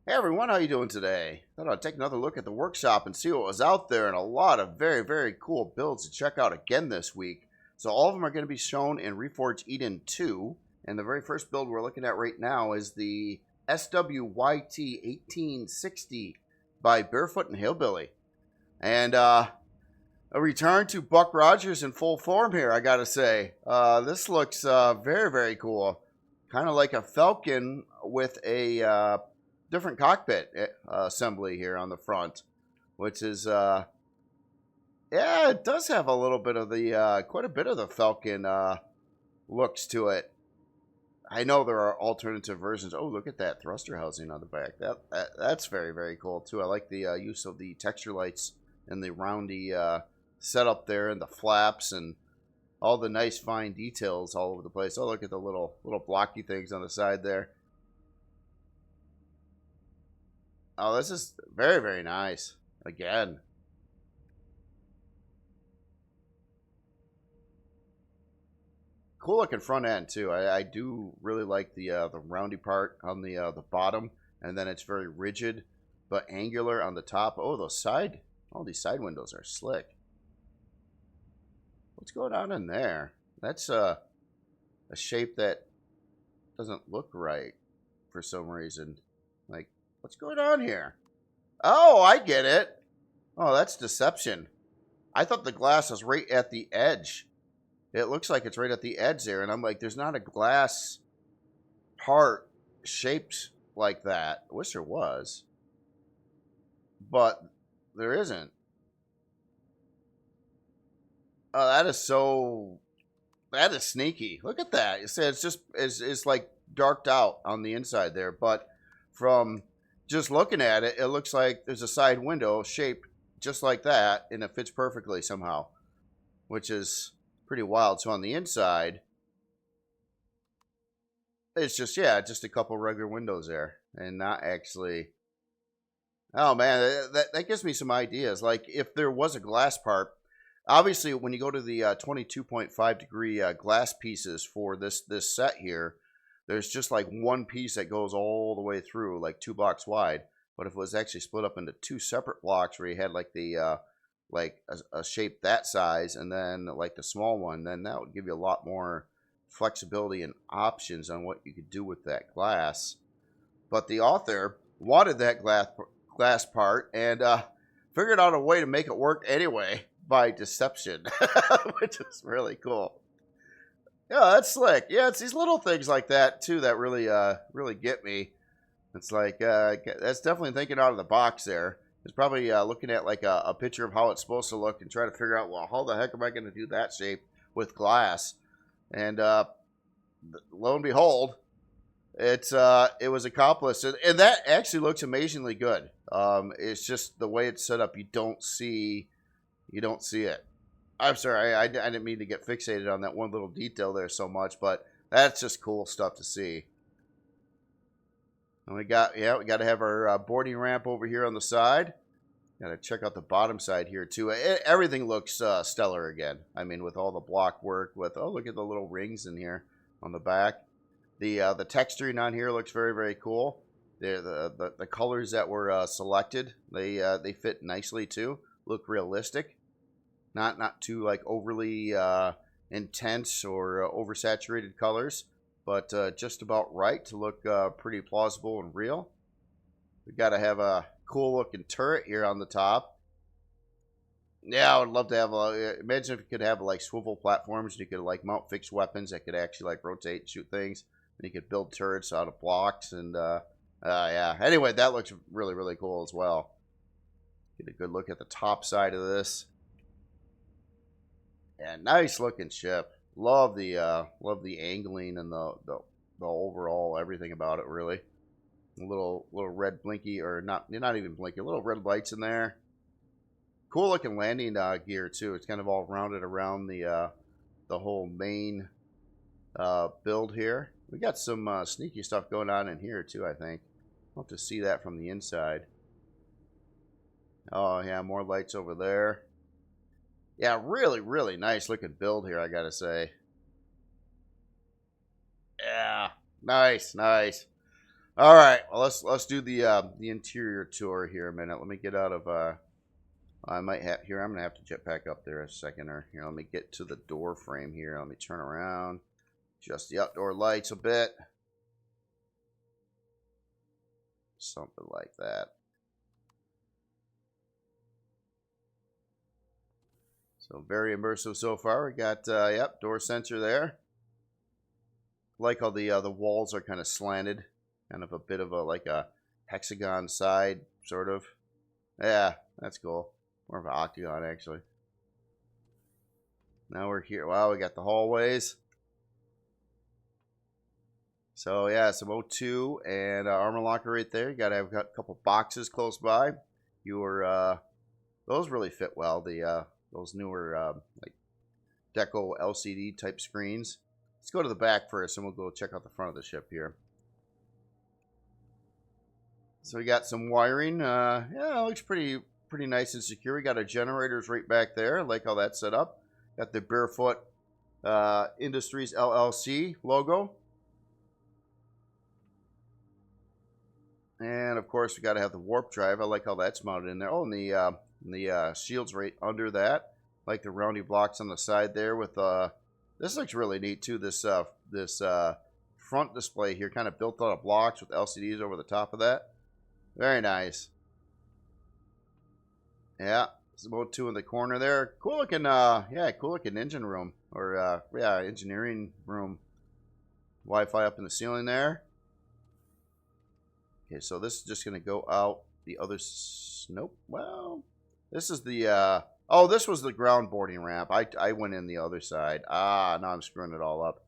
Hey everyone, how you doing today? Thought I'd take another look at the workshop and see what was out there, and a lot of very cool builds to check out again this week. So all of them are going to be shown in Reforged Eden 2, and the very first build we're looking at right now is the SWYT 1860 by barefootnhilbily. And a return to Buck Rogers in full form here, I gotta say. This looks very cool. Kind of like a Falcon with a different cockpit assembly here on the front, which is yeah, it does have a little bit of the quite a bit of the Falcon looks to it. I know there are alternative versions. Oh, look at that thruster housing on the back. That's very cool too. I like the use of the texture lights and the roundy setup there, and the flaps and all the nice fine details all over the place. Oh, look at the little blocky things on the side there. Oh, this is very nice. Again. Cool looking front end too. I do really like the roundy part on the bottom, and then it's very rigid but angular on the top. Oh, these side windows are slick. What's going on in there? That's a shape that doesn't look right for some reason. Like, what's going on here? Oh, I get it. Oh, that's deception. I thought the glass was right at the edge. It looks like it's right at the edge there, and I'm like, there's not a glass part shaped like that. I wish there was, but there isn't. Oh, that is sneaky. Look at that. It's just it's like darked out on the inside there, but from just looking at it, it looks like there's a side window shaped just like that, and it fits perfectly somehow, which is pretty wild. So on the inside, it's just, yeah, just a couple regular windows there, and not actually. Oh man, that gives me some ideas. Like, if there was a glass part, obviously when you go to the 22.5 degree glass pieces for this set here, there's just like one piece that goes all the way through, like 2 blocks wide. But if it was actually split up into 2 separate blocks, where you had like the like a shape that size, and then like the small one, then that would give you a lot more flexibility and options on what you could do with that glass. But the author wanted that glass part, and figured out a way to make it work anyway by deception, which is really cool. Yeah, that's slick. Yeah, it's these little things like that too that really really get me. It's like that's definitely thinking out of the box there. It's probably looking at like a picture of how it's supposed to look and try to figure out, well, how the heck am I going to do that shape with glass? And lo and behold, it was accomplished, and that actually looks amazingly good. It's just the way it's set up, you don't see it. I'm sorry, I didn't mean to get fixated on that one little detail there so much, but that's just cool stuff to see. And we got to have our boarding ramp over here on the side. Got to check out the bottom side here too. Everything looks stellar again. I mean, with all the block work, with, oh, look at the little rings in here on the back. The texturing on here looks very cool. The colors that were selected, they fit nicely too. Look realistic. Not too like overly intense or oversaturated colors, but just about right to look pretty plausible and real. We got to have a cool looking turret here on the top. Yeah, I would love to have imagine if you could have like swivel platforms, and you could like mount fixed weapons that could actually like rotate and shoot things, and you could build turrets out of blocks, and yeah. Anyway, that looks really cool as well. Get a good look at the top side of this. Yeah, nice looking ship. Love the angling and the overall everything about it, really. A little red blinky, or not even blinky, little red lights in there. Cool looking landing gear too. It's kind of all rounded around the whole main build here. We got some sneaky stuff going on in here too, I think. I'll have to see that from the inside. Oh yeah, more lights over there. Yeah, really nice looking build here, I gotta say. Yeah, nice. All right, well, let's do the interior tour here a minute. Let me get out of I might have here. I'm gonna have to jet back up there a second, or here. Let me get to the door frame here. Let me turn around, adjust the outdoor lights a bit, something like that. So very immersive so far. We got yep, door sensor there. Like how the walls are kind of slanted, kind of a bit of a like a hexagon side sort of. Yeah, that's cool. More of an octagon actually. Now we're here. Wow, we got the hallways. So yeah, some O2 and armor locker right there. You gotta have a couple boxes close by. Those really fit well. Those newer like deco LCD type screens. Let's go to the back first, and we'll go check out the front of the ship here. So we got some wiring. Yeah, it looks pretty nice and secure. We got our generators right back there. I like how that's set up. Got the Barefoot Industries LLC logo. And of course, we got to have the warp drive. I like how that's mounted in there. Oh, and the shields right under that. Like the roundy blocks on the side there with this looks really neat too. This front display here, kind of built out of blocks with LCDs over the top of that. Very nice. Yeah, some O2 in the corner there. Cool looking, yeah, cool looking engine room or yeah, engineering room. Wi-Fi up in the ceiling there. Okay, so this is just gonna go out the other. Nope. Well, this is the. Oh, this was the ground boarding ramp. I went in the other side. Ah, now I'm screwing it all up.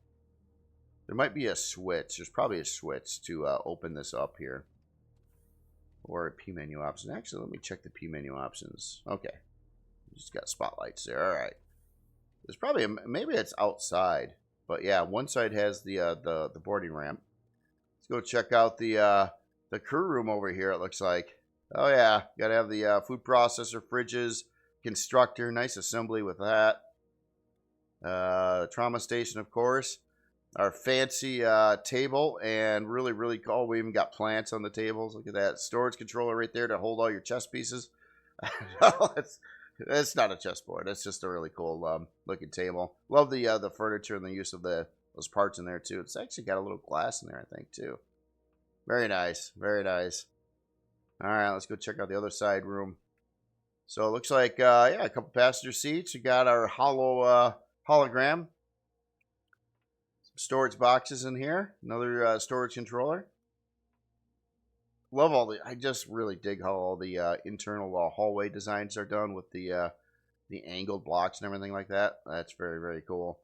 There might be a switch. There's probably a switch to open this up here. Or a P menu option. Actually, let me check the P menu options. Okay. Just got spotlights there. All right. There's probably maybe it's outside. But yeah, one side has the boarding ramp. Let's go check out the crew room over here, it looks like. Oh yeah, gotta have the food processor, fridges, constructor, nice assembly with that. Trauma station, of course. Our fancy table, and really cool. We even got plants on the tables. Look at that storage controller right there to hold all your chess pieces. That's not a chessboard. That's just a really cool looking table. Love the furniture and the use of those parts in there too. It's actually got a little glass in there, I think, too. Very nice, very nice. All right, let's go check out the other side room. So it looks like yeah, a couple passenger seats. We got our hologram. Storage boxes in here. Another storage controller. Love all the. I just really dig how all the internal hallway designs are done with the angled blocks and everything like that. That's very cool.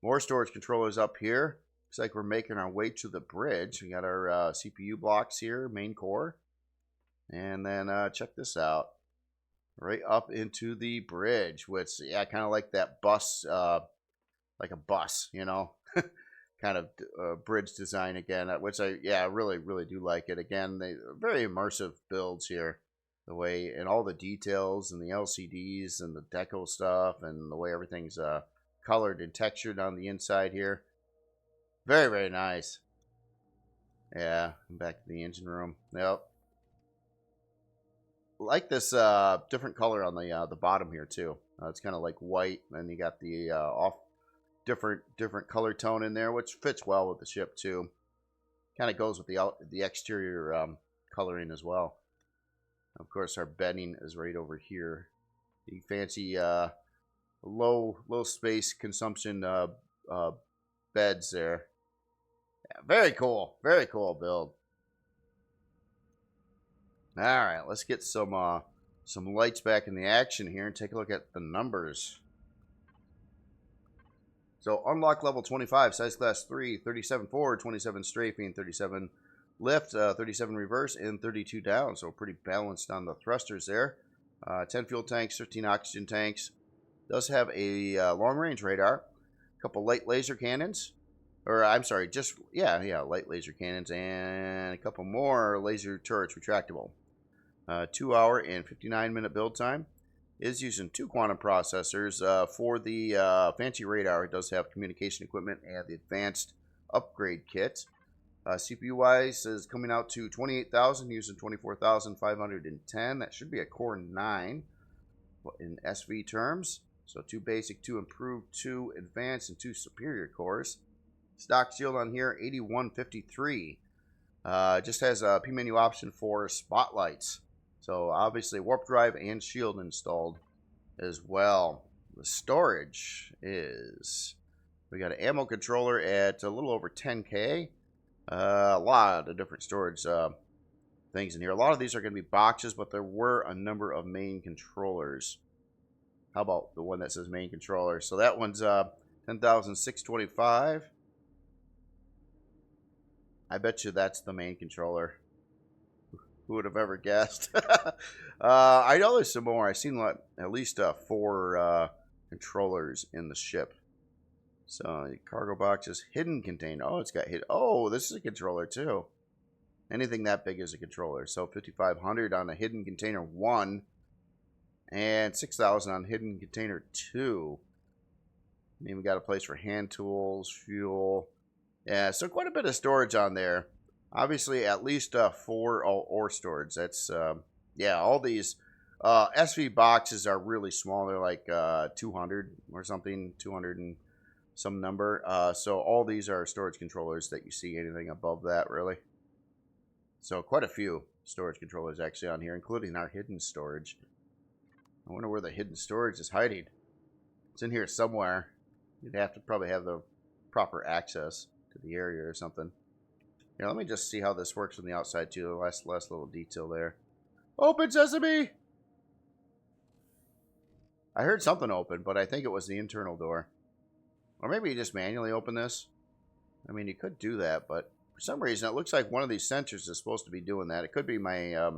More storage controllers up here. Looks like we're making our way to the bridge. We got our CPU blocks here, main core, and then check this out. Right up into the bridge, which yeah, kind of like that bus, like a bus, you know. Kind of bridge design again, which I really do like it. Again, they very immersive builds here, the way and all the details and the LCDs and the deco stuff and the way everything's colored and textured on the inside here. Very nice. Yeah, back to the engine room. Yep. Like this different color on the bottom here too. It's kind of like white, and you got the off. Different color tone in there, which fits well with the ship too. Kind of goes with the exterior coloring as well. Of course, our bedding is right over here. The fancy low space consumption beds there. Yeah, very cool build. All right, let's get some lights back in the action here and take a look at the numbers. So unlock level 25, size class 3, 37 forward, 27 strafing, 37 lift, 37 reverse, and 32 down. So pretty balanced on the thrusters there. 10 fuel tanks, 13 oxygen tanks. Does have a long range radar, a couple light laser cannons, or I'm sorry, just light laser cannons, and a couple more laser turrets retractable. 2 hour and 59 minute build time. Is using 2 quantum processors for the fancy radar. It does have communication equipment and the advanced upgrade kit. CPU wise is coming out to 28,000 using 24,510. That should be a Core 9 in SV terms. So 2 basic, 2 improved, 2 advanced, and 2 superior cores. Stock shield on here 8153. Just has a P menu option for spotlights. So obviously warp drive and shield installed as well. The storage is, we got an ammo controller at a little over 10K. A lot of different storage things in here. A lot of these are going to be boxes, but there were a number of main controllers. How about the one that says main controller? So that one's 10,625. I bet you that's the main controller. Who would have ever guessed? I know there's some more. I've seen like at least 4 controllers in the ship. So cargo boxes, hidden container. Oh, it's got hit. Oh, this is a controller too. Anything that big is a controller. So 5,500 on a hidden container 1, and 6,000 on hidden container 2. And even got a place for hand tools, fuel. Yeah, so quite a bit of storage on there. Obviously, at least 4 ore storage. That's yeah. All these SV boxes are really small. They're like 200 or something, 200 and some number. So all these are storage controllers that you see. Anything above that, really. So quite a few storage controllers actually on here, including our hidden storage. I wonder where the hidden storage is hiding. It's in here somewhere. You'd have to probably have the proper access to the area or something. Here, let me just see how this works from the outside too. The last little detail there. Open sesame! I heard something open, but I think it was the internal door. Or maybe you just manually open this. I mean, you could do that, but for some reason, it looks like one of these sensors is supposed to be doing that. It could be my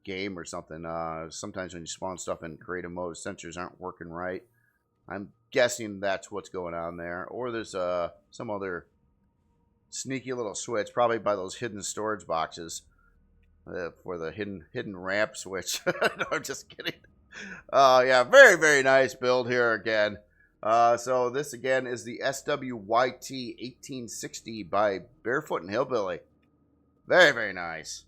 game or something. Sometimes when you spawn stuff in creative mode, sensors aren't working right. I'm guessing that's what's going on there. Or there's some other sneaky little switch, probably by those hidden storage boxes for the hidden ramp switch. No, I'm just kidding. Yeah, very, very nice build here again. So this again is the SWYT 1860 by barefootnhilbily. Very, very nice.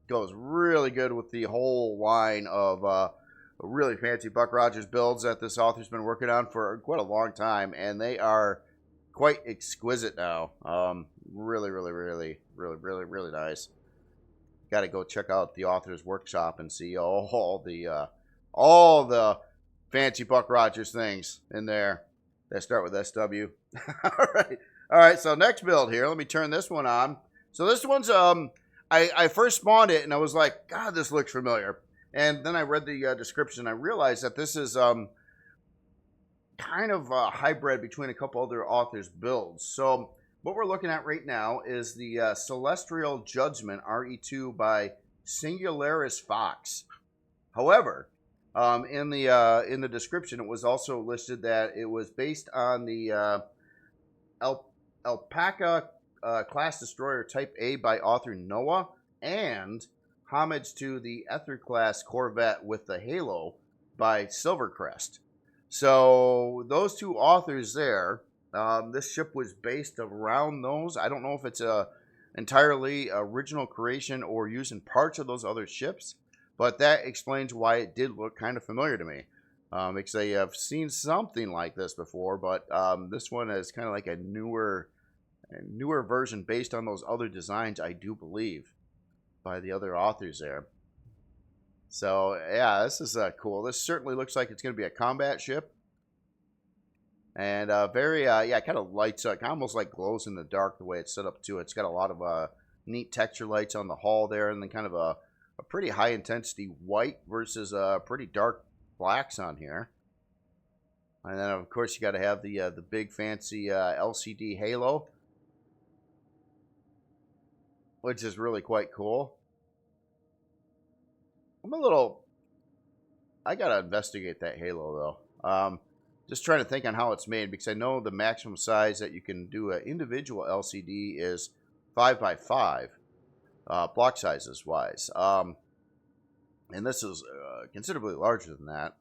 Goes really good with the whole line of really fancy Buck Rogers builds that this author's been working on for quite a long time, and they are quite exquisite now. Really, really, really, really, really, really nice. Got to go check out the author's workshop and see all the fancy Buck Rogers things in there that start with SW. All right. So next build here. Let me turn this one on. So this one's I first spawned it and I was like, God, this looks familiar. And then I read the description. I realized that this is kind of a hybrid between a couple other authors' builds. So what we're looking at right now is the Celestial Judgment RE2 by Singularis Fox. However, in the description, it was also listed that it was based on the Alpaca class destroyer Type A by author Noah, and homage to the Ether class corvette with the Halo by Silvercrest. So those two authors there, this ship was based around those. I don't know if it's a entirely original creation or using parts of those other ships, but that explains why it did look kind of familiar to me. Because I have seen something like this before, but this one is kind of like a newer version based on those other designs, I do believe, by the other authors there. So yeah, this is cool. This certainly looks like it's going to be a combat ship, and very yeah, kind of lights up, almost like glows in the dark the way it's set up too. It's got a lot of neat texture lights on the hull there, and then kind of a pretty high intensity white versus pretty dark blacks on here. And then of course you got to have the big fancy LCD halo, which is really quite cool. I gotta investigate that halo though. Just trying to think on how it's made, because I know the maximum size that you can do an individual LCD is 5x5 block sizes wise, and this is considerably larger than that.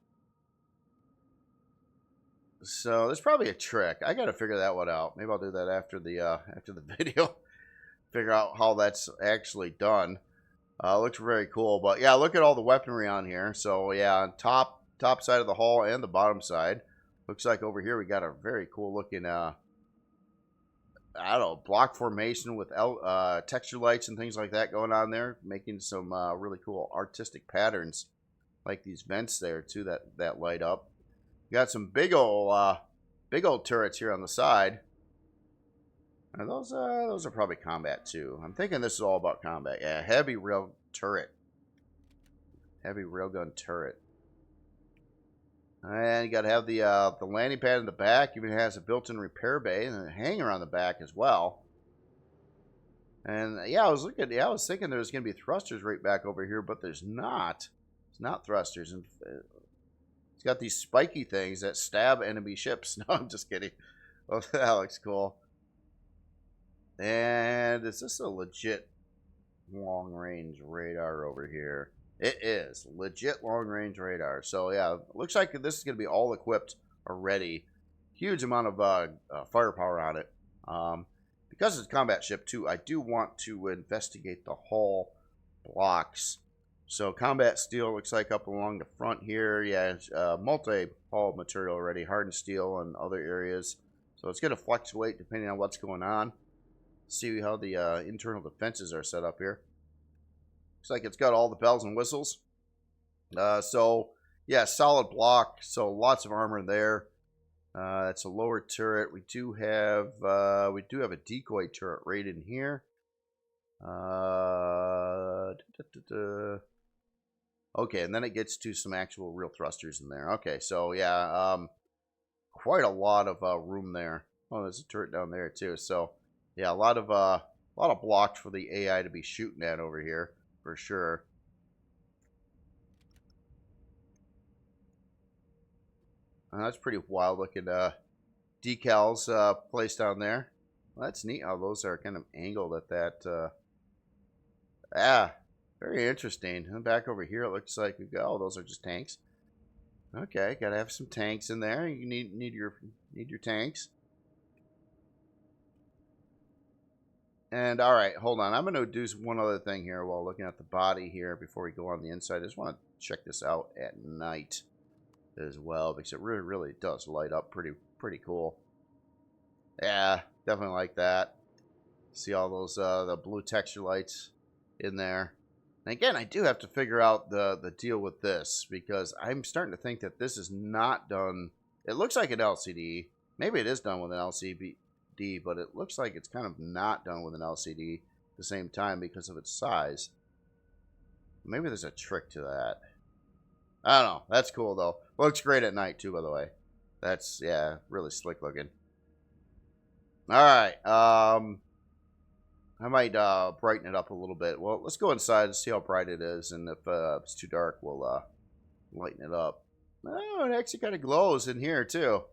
So there's probably a trick. I got to figure that one out. Maybe I'll do that after the video. Figure out how that's actually done. Looks very cool. But yeah, look at all the weaponry on here. So yeah, on top side of the hull and the bottom side. Looks like over here we got a very cool looking I don't know, block formation with texture lights and things like that going on there, making some really cool artistic patterns, like these vents there too that light up. You got some big old turrets here on the side. And those are probably combat too. I'm thinking this is all about combat. Yeah, heavy rail turret, heavy railgun turret. And you got to have the landing pad in the back. Even has a built-in repair bay and a hangar on the back as well. And yeah, I was thinking there was going to be thrusters right back over here, but there's not. It's not thrusters, and it's got these spiky things that stab enemy ships. No, I'm just kidding. Oh, that looks cool. And is this a legit long-range radar over here? It is legit long-range radar. So yeah, looks like this is going to be all equipped already. Huge amount of firepower on it. Because it's a combat ship too, I do want to investigate the hull blocks. So combat steel looks like up along the front here. Yeah, it's multi-hull material already, hardened steel and other areas. So it's going to fluctuate depending on what's going on. See how the internal defenses are set up here. Looks like it's got all the bells and whistles. So yeah, solid block. So lots of armor there. It's a lower turret. We do have a decoy turret right in here. Okay, and then it gets to some actual real thrusters in there. Okay, so yeah, quite a lot of room there. Oh, there's a turret down there too. So yeah, a lot of blocks for the AI to be shooting at over here for sure. That's pretty wild looking decals placed down there. Well, that's neat how those are kind of angled at that. Very interesting. And back over here, it looks like we go. Oh, those are just tanks. Okay, gotta have some tanks in there. You need your tanks. And all right, hold on. I'm going to do one other thing here while looking at the body here before we go on the inside. I just want to check this out at night as well because it really does light up pretty cool. Yeah, definitely like that. See all those the blue texture lights in there. And again, I do have to figure out the deal with this because I'm starting to think that this is not done. It looks like an LCD. Maybe it is done with an LCD. But it looks like it's kind of not done with an LCD at the same time because of its size. Maybe there's a trick to that. I don't know. That's cool though. Looks great at night too, by the way. That's, yeah, really slick looking. Alright, I might brighten it up a little bit. Well, let's go inside and see how bright it is, and if it's too dark, we'll lighten it up. Oh, it actually kind of glows in here too.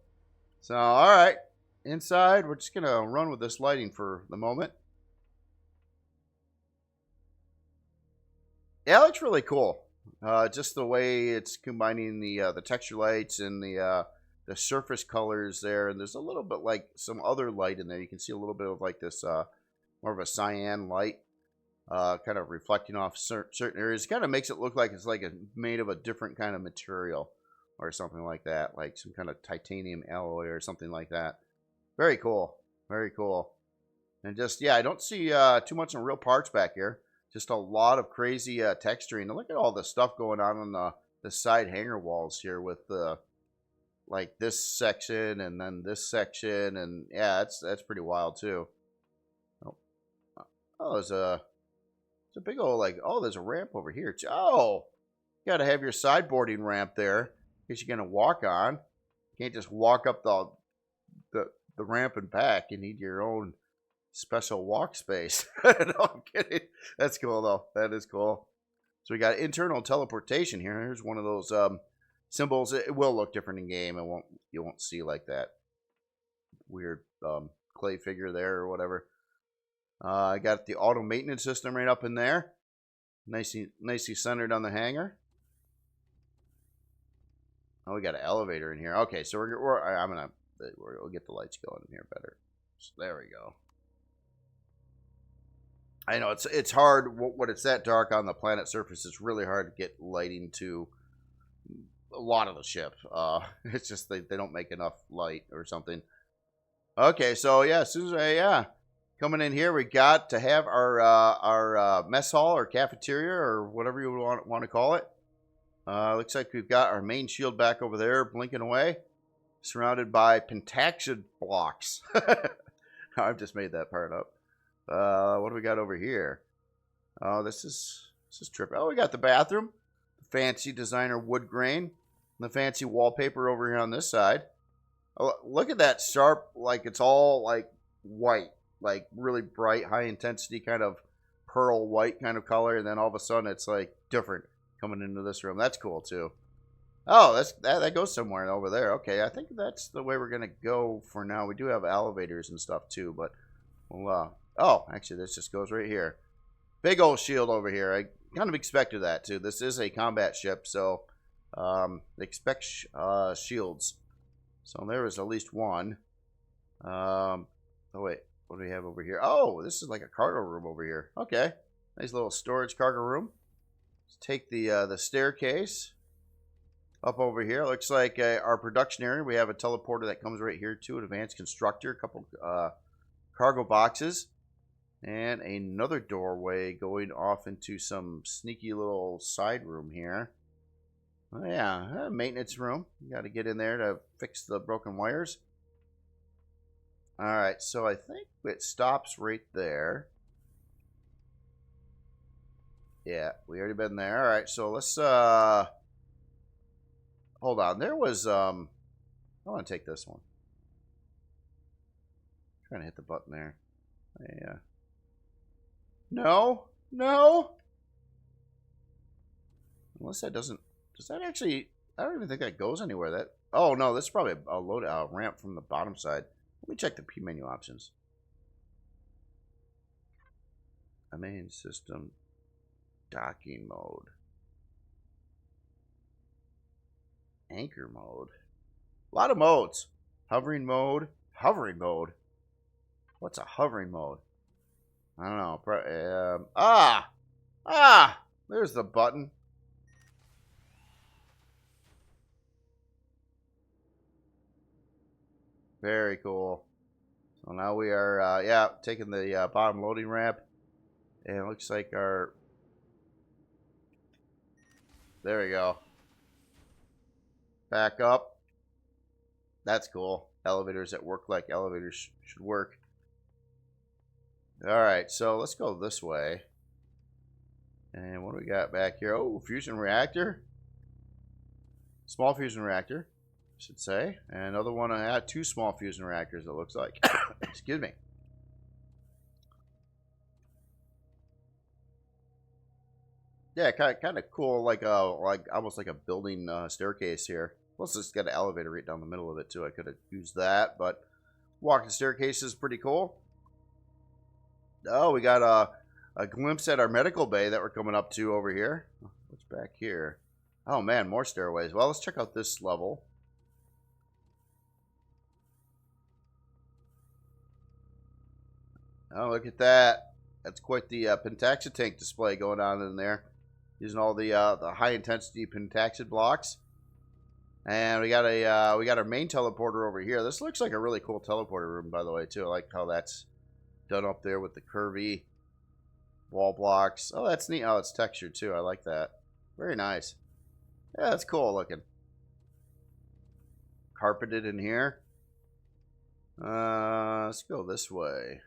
So, alright. Inside, we're just going to run with this lighting for the moment. Yeah, it looks really cool. Just the way it's combining the texture lights and the surface colors there. And there's a little bit like some other light in there. You can see a little bit of like this more of a cyan light kind of reflecting off certain areas. It kind of makes it look like it's like made of a different kind of material or something like that. Like some kind of titanium alloy or something like that. Very cool. Very cool. And just, yeah, I don't see too much in real parts back here. Just a lot of crazy texturing. And look at all the stuff going on the side hangar walls here with like this section and then this section. And yeah, that's pretty wild too. Oh, there's a big old like, oh, there's a ramp over here. Oh, you got to have your sideboarding ramp there in case you're going to walk on. You can't just walk up the ramp and back. You need your own special walk space. No, I'm kidding. That's cool though. That is cool. So we got internal teleportation here. Here's one of those symbols. It will look different in game. You won't see like that weird clay figure there or whatever. I got the auto maintenance system right up in there. Nicely centered on the hangar. Oh, we got an elevator in here. Okay, so we'll get the lights going in here better. So there we go. I know it's hard when it's that dark on the planet surface. It's really hard to get lighting to a lot of the ship. It's just they don't make enough light or something. Okay, so yeah, as soon as coming in here, we got to have our mess hall or cafeteria or whatever you want to call it. Looks like we've got our main shield back over there, blinking away, surrounded by pentaxid blocks. I've just made that part up. What do we got over here? Oh, this is trippy. Oh, we got the bathroom, the fancy designer wood grain, and the fancy wallpaper over here on this side. Oh, look at that sharp, like it's all like white, like really bright, high intensity kind of pearl white kind of color, and then all of a sudden it's like different coming into this room. That's cool too. Oh, that goes somewhere over there. Okay, I think that's the way we're gonna go for now. We do have elevators and stuff too, but well, oh, actually, this just goes right here. Big old shield over here. I kind of expected that too. This is a combat ship, so expect shields. So there is at least one. Oh wait, what do we have over here? Oh, this is like a cargo room over here. Okay, nice little storage cargo room. Let's take the staircase up over here. Looks like our production area. We have a teleporter that comes right here too. An advanced constructor, a couple cargo boxes, and another doorway going off into some sneaky little side room here. Oh yeah, a maintenance room. You got to get in there to fix the broken wires. Alright, so I think it stops right there. Yeah, we already been there. Alright, so let's hold on. There was I want to take this one. I'm trying to hit the button there. Yeah. No. Unless that doesn't. Does that actually? I don't even think that goes anywhere. That. Oh no, this is probably a ramp from the bottom side. Let me check the P menu options. A main system. Docking mode. Anchor mode. A lot of modes. Hovering mode. Hovering mode. What's a hovering mode? I don't know. There's the button. Very cool. So now we are, taking the bottom loading ramp. And it looks like our... There we go. Back up. That's cool. Elevators that work like elevators should work. Alright, so let's go this way. And what do we got back here? Oh, fusion reactor. Small fusion reactor, I should say. And another one, I had two small fusion reactors, it looks like. Excuse me. Yeah, kind of cool, like almost like a building staircase here. Plus, it's got an elevator right down the middle of it too. I could have used that, but walking staircase is pretty cool. Oh, we got a glimpse at our medical bay that we're coming up to over here. What's back here? Oh man, more stairways. Well, let's check out this level. Oh, look at that. That's quite the pentaxid tank display going on in there. Using all the high intensity pentaxid blocks. And we got our main teleporter over here. This looks like a really cool teleporter room, by the way, too. I like how that's done up there with the curvy wall blocks. Oh, that's neat. Oh, it's textured too. I like that. Very nice. Yeah, that's cool looking. Carpeted in here. Let's go this way.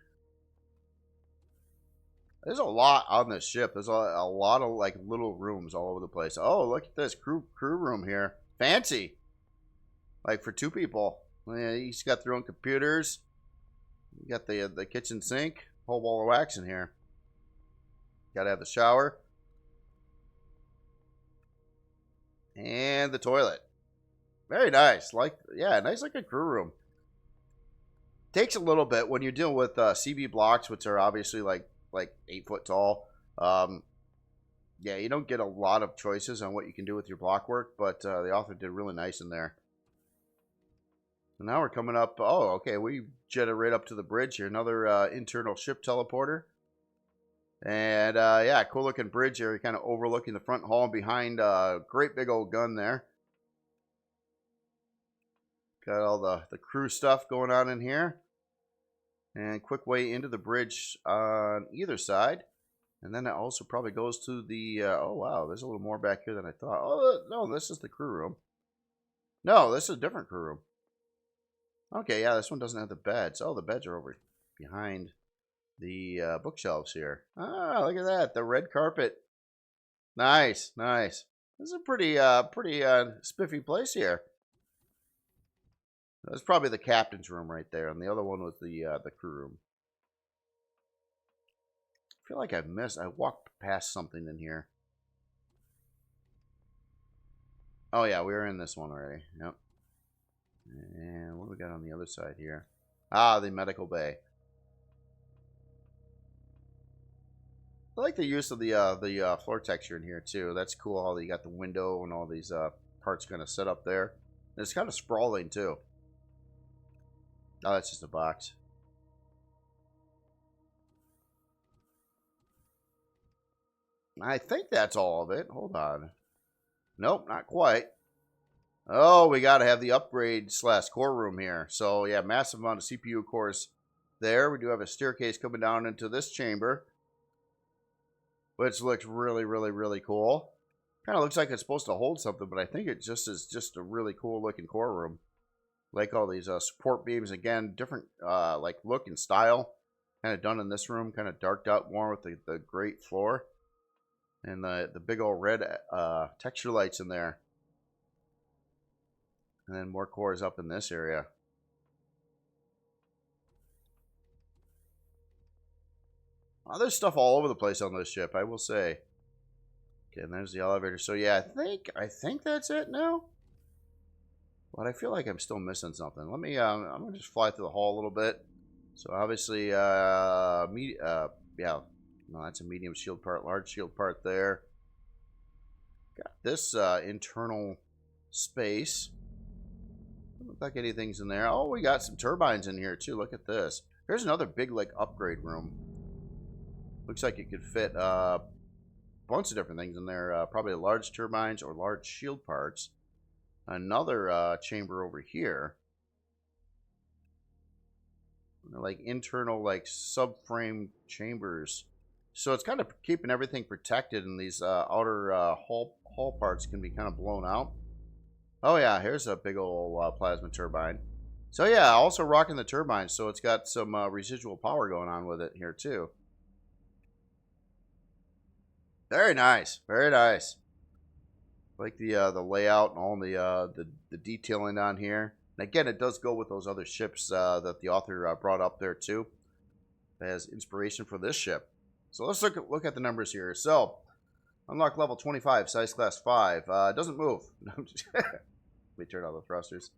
There's a lot on this ship. There's a lot of like little rooms all over the place. Oh, look at this crew room here. Fancy. Like for two people. Yeah, each got their own computers. You got the kitchen sink. Whole wall of wax in here. Got to have the shower. And the toilet. Very nice. Like, yeah, nice like a crew room. Takes a little bit when you're dealing with CV blocks, which are obviously like 8 foot tall. Yeah, you don't get a lot of choices on what you can do with your block work, but the author did really nice in there. So now we're coming up. Oh, okay, we jetted right up to the bridge here. Another internal ship teleporter. And yeah, cool looking bridge here, kind of overlooking the front hall behind a great big old gun there. Got all the crew stuff going on in here. And quick way into the bridge on either side. And then it also probably goes to the, oh wow, there's a little more back here than I thought. Oh, no, this is the crew room. No, this is a different crew room. Okay, yeah, this one doesn't have the beds. Oh, the beds are over behind the bookshelves here. Ah, look at that, the red carpet. Nice, nice. This is a pretty spiffy place here. That's probably the captain's room right there, and the other one was the crew room. I feel like I walked past something in here. Oh yeah, we were in this one already. Yep. And what do we got on the other side here? Ah, the medical bay. I like the use of the floor texture in here too. That's cool. How you got the window and all these parts kind of set up there. And it's kind of sprawling too. Oh, that's just a box. I think that's all of it. Hold on. Nope, not quite. Oh, we got to have the upgrade / core room here. So, yeah, massive amount of CPU cores there. We do have a staircase coming down into this chamber, which looks really, really, really cool. Kind of looks like it's supposed to hold something, but I think it just is just a really cool looking core room. Like all these support beams, again, different like look and style. Kind of done in this room, kind of darked out more with the great floor. And the big old red texture lights in there. And then more cores up in this area. Oh, there's stuff all over the place on this ship, I will say. Okay, and there's the elevator. So yeah, I think that's it now. But I feel like I'm still missing something. Let me I'm gonna just fly through the hall a little bit. So obviously yeah. No, that's a medium shield part, large shield part there. Got this internal space. Doesn't look like anything's in there. Oh, we got some turbines in here too. Look at this. Here's another big like upgrade room. Looks like it could fit a bunch of different things in there. Probably large turbines or large shield parts. Another chamber over here. Like internal like subframe chambers. So it's kind of keeping everything protected, and these outer hull parts can be kind of blown out. Oh yeah, here's a big old plasma turbine. So yeah, also rocking the turbine, so it's got some residual power going on with it here too. Very nice, very nice. Like the layout and all the detailing on here. And again, it does go with those other ships that the author brought up there too, as inspiration for this ship. So let's look at the numbers here. So, unlock level 25, size class 5. It doesn't move. Let me turn on the thrusters.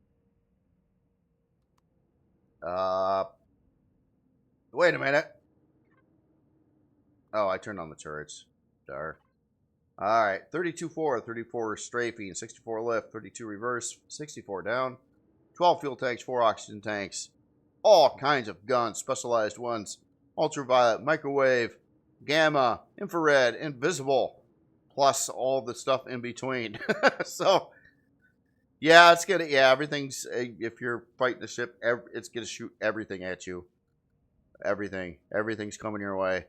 Wait a minute. Oh, I turned on the turrets. Darn. Alright, 32-4, 34 strafing, 64 lift, 32 reverse, 64 down, 12 fuel tanks, 4 oxygen tanks, all kinds of guns, specialized ones, ultraviolet, microwave, gamma, infrared, invisible, plus all the stuff in between. So, yeah, it's gonna, yeah, everything's, if you're fighting the ship, it's gonna shoot everything at you. Everything's coming your way.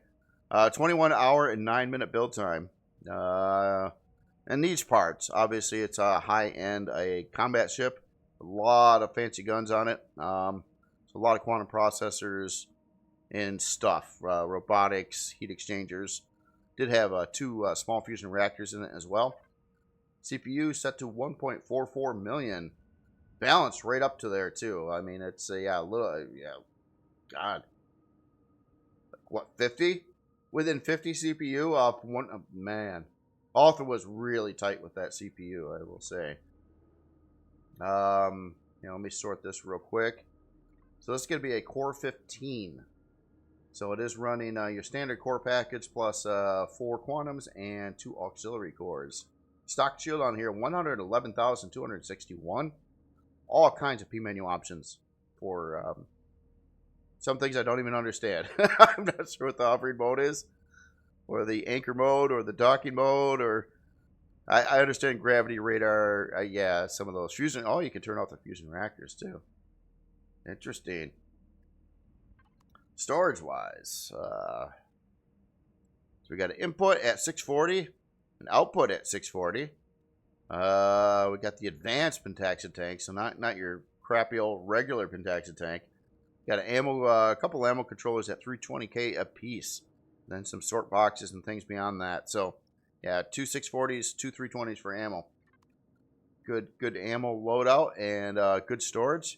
21 hour and 9-minute build time. And these parts, obviously, it's a high-end, a combat ship. A lot of fancy guns on it. So a lot of quantum processors and stuff. Robotics, heat exchangers. Did have 2 small fusion reactors in it as well. CPU set to 1.44 million. Balanced right up to there too. I mean, it's yeah, a little, yeah, God. What, 50? Within 50 CPU off one, man. Author was really tight with that CPU, I will say. You know, let me sort this real quick. So this is going to be a Core 15. So it is running your standard core package plus 4 quantums and 2 auxiliary cores. Stock shield on here, 111,261. All kinds of P menu options for some things I don't even understand. I'm not sure what the hovering mode is, or the anchor mode, or the docking mode, or I understand gravity radar. Yeah, some of those fusion. Oh, you can turn off the fusion reactors too. Interesting. Storage wise, so we got an input at 640, an output at 640. We got the advanced pentaxid tank, so not your crappy old regular pentaxid tank. Got an ammo, a couple ammo controllers at 320k a piece. Then some sort boxes and things beyond that. So yeah, 2 640s, 2 320s for ammo. Good ammo loadout and good storage.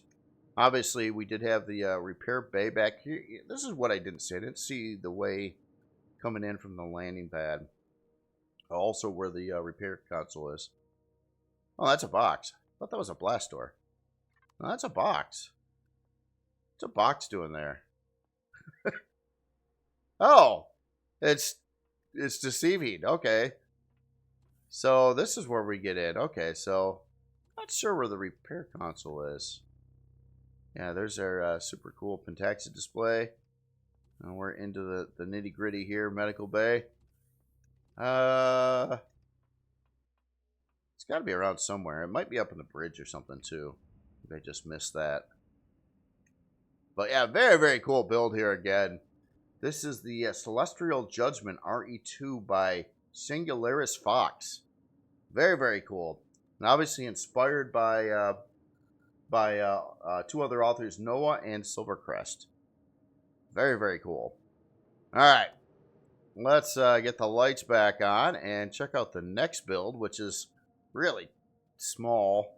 Obviously, we did have the repair bay back here. This is what I didn't see. I didn't see the way coming in from the landing pad. Also, where the repair console is. Oh, that's a box. I thought that was a blast door. No, that's a box. What's a box doing there? Oh, it's deceiving. Okay. So this is where we get in. Okay, so not sure where the repair console is. Yeah, there's our super cool pentaxid display. And we're into the nitty gritty here, medical bay. It's got to be around somewhere. It might be up in the bridge or something too. I just missed that. But yeah, very, very cool build here again. This is the Celestial Judgment RE2 by Singularis Fox. Very, very cool. And obviously inspired by 2 other authors, Noah and Silvercrest. Very, very cool. All right. Let's get the lights back on and check out the next build, which is really small.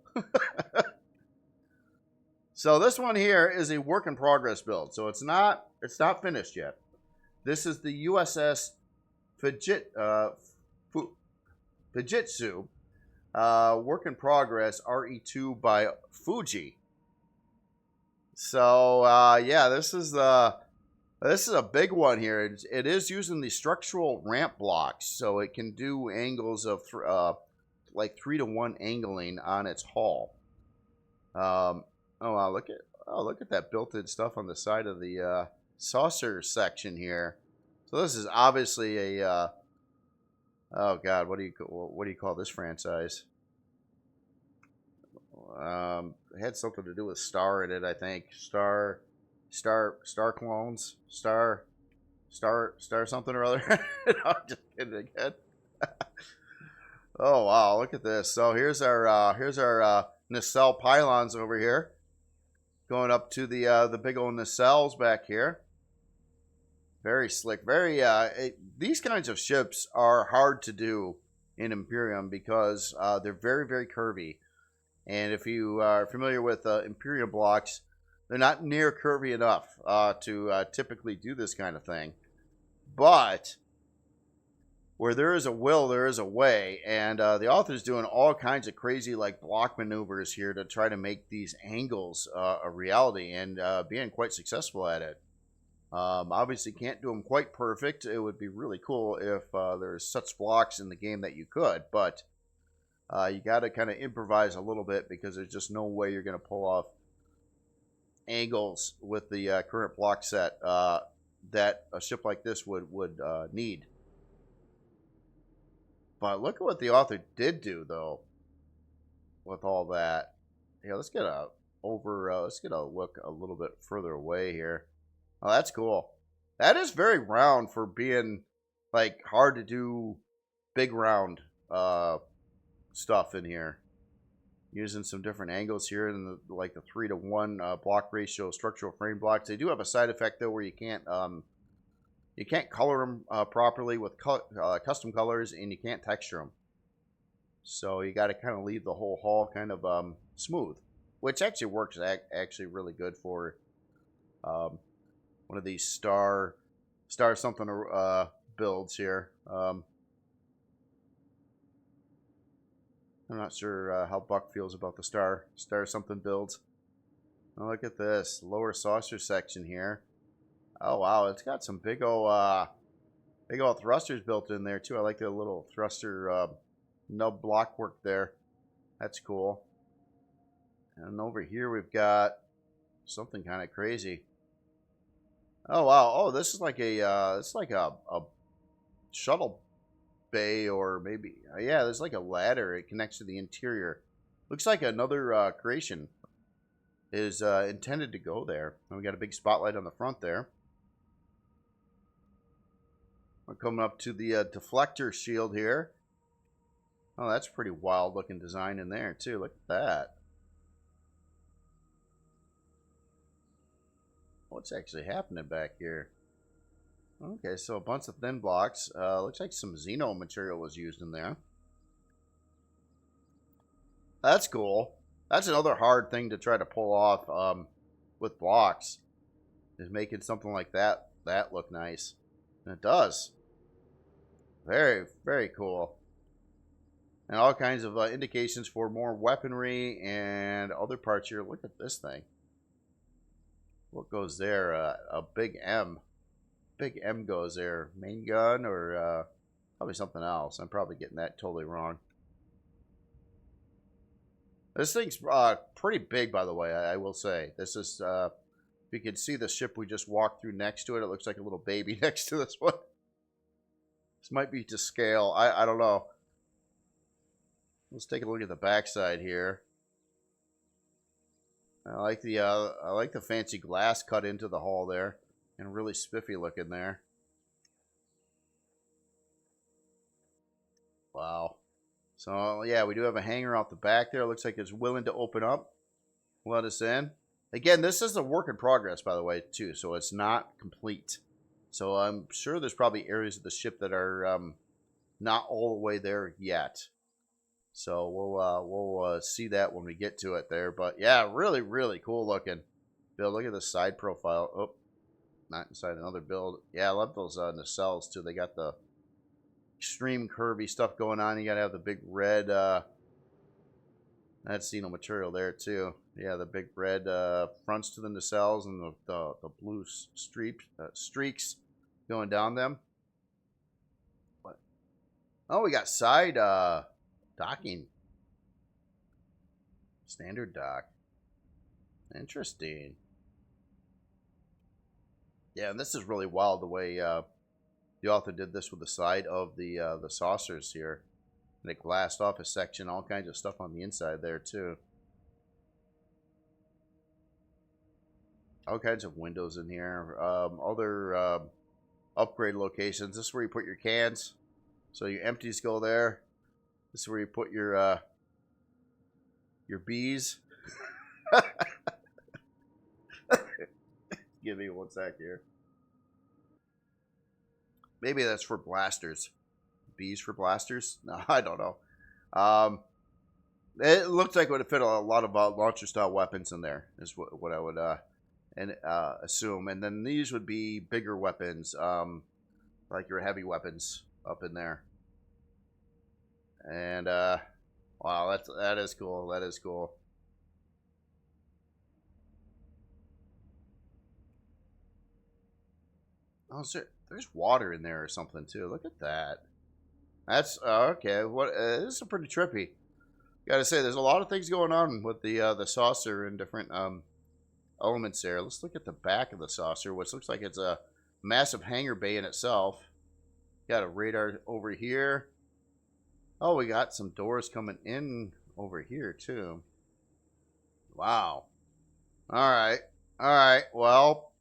So this one here is a work in progress build. So it's not finished yet. This is the USS Fujitsu work in progress RE2 by Fuji. So yeah, this is a big one here. It is using the structural ramp blocks, so it can do angles of like 3-to-1 angling on its hull. Oh wow, look at that built-in stuff on the side of the saucer section here. So this is obviously a oh god, what do you call this franchise? It had something to do with Star in it, I think. Star clones, Star something or other. No, I'm just kidding again. Oh wow, look at this. So here's our nacelle pylons over here, going up to the big old nacelles back here. Very slick. Very these kinds of ships are hard to do in Empyrion because they're very, very curvy. And if you are familiar with Empyrion blocks, they're not near curvy enough to typically do this kind of thing. But where there is a will, there is a way. And the author's doing all kinds of crazy like block maneuvers here to try to make these angles a reality, and being quite successful at it. Obviously can't do them quite perfect. It would be really cool if there's such blocks in the game that you could, but you got to kind of improvise a little bit because there's just no way you're going to pull off angles with the current block set that a ship like this would need. But look at what the author did do though with all that. Yeah, let's get a look a little bit further away here. Oh, that's cool. That is very round for being like hard to do big round stuff in here. Using some different angles here in like the 3-to-1 block ratio structural frame blocks. They do have a side effect though where you can't color them properly with custom colors, and you can't texture them. So you got to kind of leave the whole hull kind of smooth, which actually works actually really good for one of these star something builds here. I'm not sure how Buck feels about the star something builds. Oh, look at this lower saucer section here. Oh wow, it's got some big old thrusters built in there too. I like the little thruster nub block work there. That's cool. And over here we've got something kind of crazy. Oh wow! Oh, this is like a shuttle bay, or maybe yeah. There's like a ladder. It connects to the interior. Looks like another creation is intended to go there. And we got a big spotlight on the front there. We're coming up to the deflector shield here. Oh, that's a pretty wild looking design in there too. Look at that. What's actually happening back here? Okay, so a bunch of thin blocks. Looks like some Xeno material was used in there. That's cool. That's another hard thing to try to pull off with blocks. Is making something like that look nice. And it does. Very, very cool. And all kinds of indications for more weaponry and other parts here. Look at this thing. What goes there? A big M. Big M goes there. Main gun or probably something else. I'm probably getting that totally wrong. This thing's pretty big, by the way, I will say. This is, if you can see the ship we just walked through next to it, it looks like a little baby next to this one. This might be to scale. I don't know. Let's take a look at the backside here. I like the fancy glass cut into the hull there, and really spiffy looking there. Wow. So yeah, we do have a hangar off the back there. It looks like it's willing to open up, let us in. Again, this is a work in progress, by the way, too, so it's not complete. So I'm sure there's probably areas of the ship that are not all the way there yet. So we'll see that when we get to it there. But yeah, really, really cool looking. Bill, look at the side profile. Oh, not inside another build. Yeah, I love those nacelles too. They got the extreme curvy stuff going on. You gotta have the big red that's Xeno material there too. Yeah, the big red fronts to the nacelles and the blue streaks going down them. What? Oh, we got side docking. Standard dock. Interesting. Yeah, and this is really wild the way the author did this with the side of the saucers here. And it glassed off a section, all kinds of stuff on the inside there too. All kinds of windows in here. Other upgrade locations. This is where you put your cans. So your empties go there. This is where you put your bees. Give me one sec here. Maybe that's for blasters. Bees for blasters? No, I don't know. It looks like it would fit a lot of launcher style weapons in there. Is what I would assume. And then these would be bigger weapons, like your heavy weapons up in there. And wow, that is cool. That is cool. Oh, there's water in there or something too. Look at that. That's okay. What this is pretty trippy. Gotta say, there's a lot of things going on with the saucer and different elements there. Let's look at the back of the saucer, which looks like it's a massive hangar bay in itself. Got a radar over here. Oh, we got some doors coming in over here too. Wow. All right. All right. Well,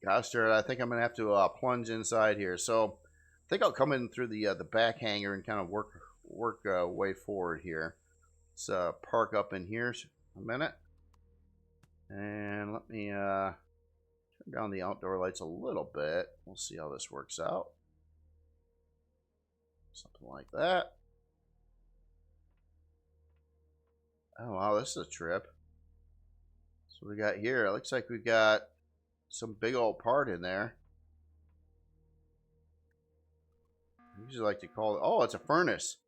gosh darn it, I think I'm gonna have to plunge inside here. So I think I'll come in through the back hangar and kind of work way forward here. Let's park up in here a minute. And let me turn down the outdoor lights a little bit. We'll see how this works out. Something like that. Oh, wow, this is a trip. So we got here. It looks like we've got some big old part in there. I usually like to call it, oh, it's a furnace.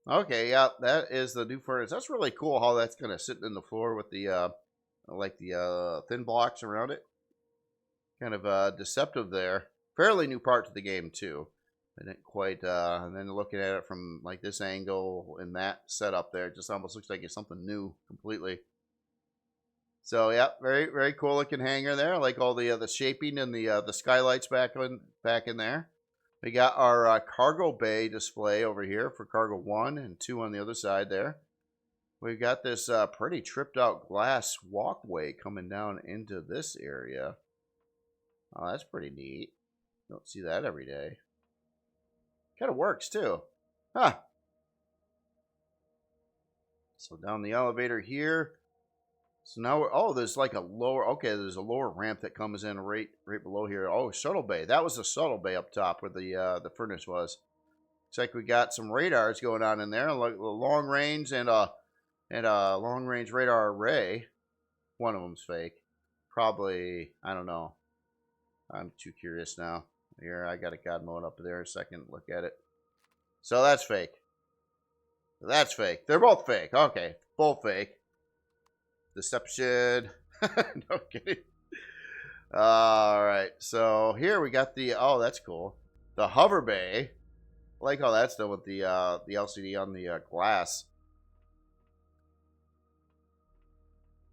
Okay, yeah, that is the new furnace. That's really cool how that's kind of sitting in the floor with the, like the thin blocks around it. kind of deceptive there. Fairly new part to the game too. I didn't quite, and then looking at it from like this angle and that setup there, it just almost looks like it's something new completely. So yeah, very very cool looking hangar there. I like all the shaping and the skylights back in there. We got our cargo bay display over here for cargo 1 and 2 on the other side there. We've got this pretty tripped out glass walkway coming down into this area. Oh, that's pretty neat. Don't see that every day. Kind of works too. Huh. So down the elevator here. So now we're, oh, there's like a lower, okay, there's a lower ramp that comes in right below here. Oh, shuttle bay. That was the shuttle bay up top where the furnace was. Looks like we got some radars going on in there, like long range and a long range radar array. One of them's fake. Probably, I don't know. I'm too curious now. Here, I got a God mode up there a second. Look at it. So that's fake. That's fake. They're both fake. Okay, both fake. Deception. No kidding. All right. So here we got the. Oh, that's cool. The hover bay. I like how that's done with the LCD on the glass.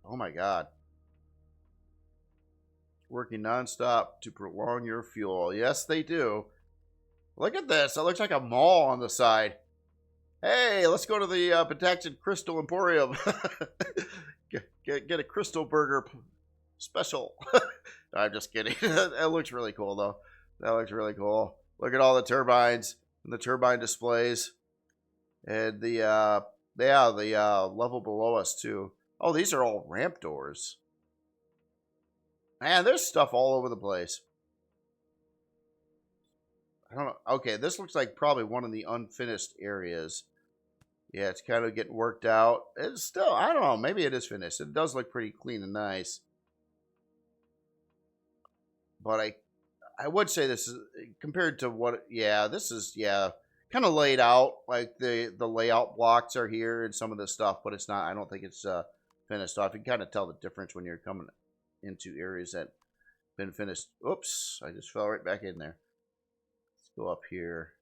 Oh my God. Working nonstop to prolong your fuel. Yes, they do. Look at this. It looks like a mall on the side. Hey, let's go to the Protected Crystal Emporium. Get a crystal burger special. I'm just kidding. That looks really cool, though. That looks really cool. Look at all the turbines and the turbine displays. And the level below us, too. Oh, these are all ramp doors. Man, there's stuff all over the place. I don't know. Okay, this looks like probably one of the unfinished areas. Yeah, it's kind of getting worked out. It's still, I don't know, maybe it is finished. It does look pretty clean and nice. But I would say this is, compared to what, yeah, this is, yeah, kind of laid out. Like the layout blocks are here and some of this stuff, but it's not, I don't think it's finished off. You can kind of tell the difference when you're coming into areas that been finished. Oops, I just fell right back in there. Let's go up here.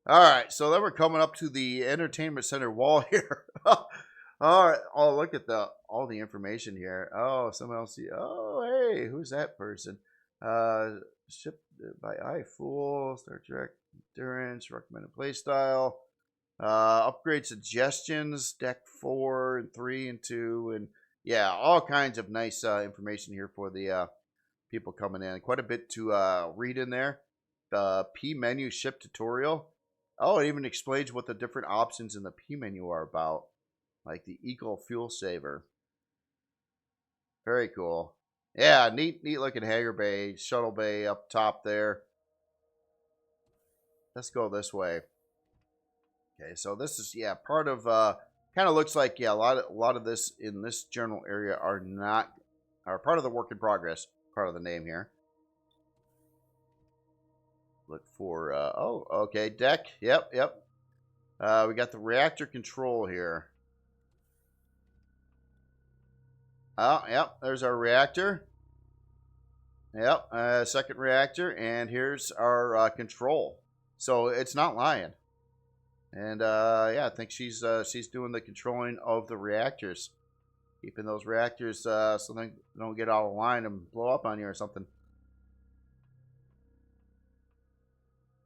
All right, so then we're coming up to the entertainment center wall here. All right, oh, look at all the information here. Oh, someone else. Oh, hey, who's that person? Shipped by iFool, Star Trek Endurance, recommended playstyle, upgrade suggestions, deck 4 and 3 and 2, and yeah, all kinds of nice information here for the people coming in. Quite a bit to read in there. The P menu ship tutorial. Oh, it even explains what the different options in the P menu are about, like the Eco Fuel Saver. Very cool. Yeah, neat looking hangar bay, shuttle bay up top there. Let's go this way. Okay, so this is, yeah, part of, kind of looks like, yeah, a lot of this in this general area are part of the work in progress, part of the name here. Look for, oh, okay, deck. Yep. We got the reactor control here. Oh, yep, there's our reactor. Yep, second reactor, and here's our control. So it's not lying. And yeah, I think she's doing the controlling of the reactors, keeping those reactors so they don't get out of line and blow up on you or something.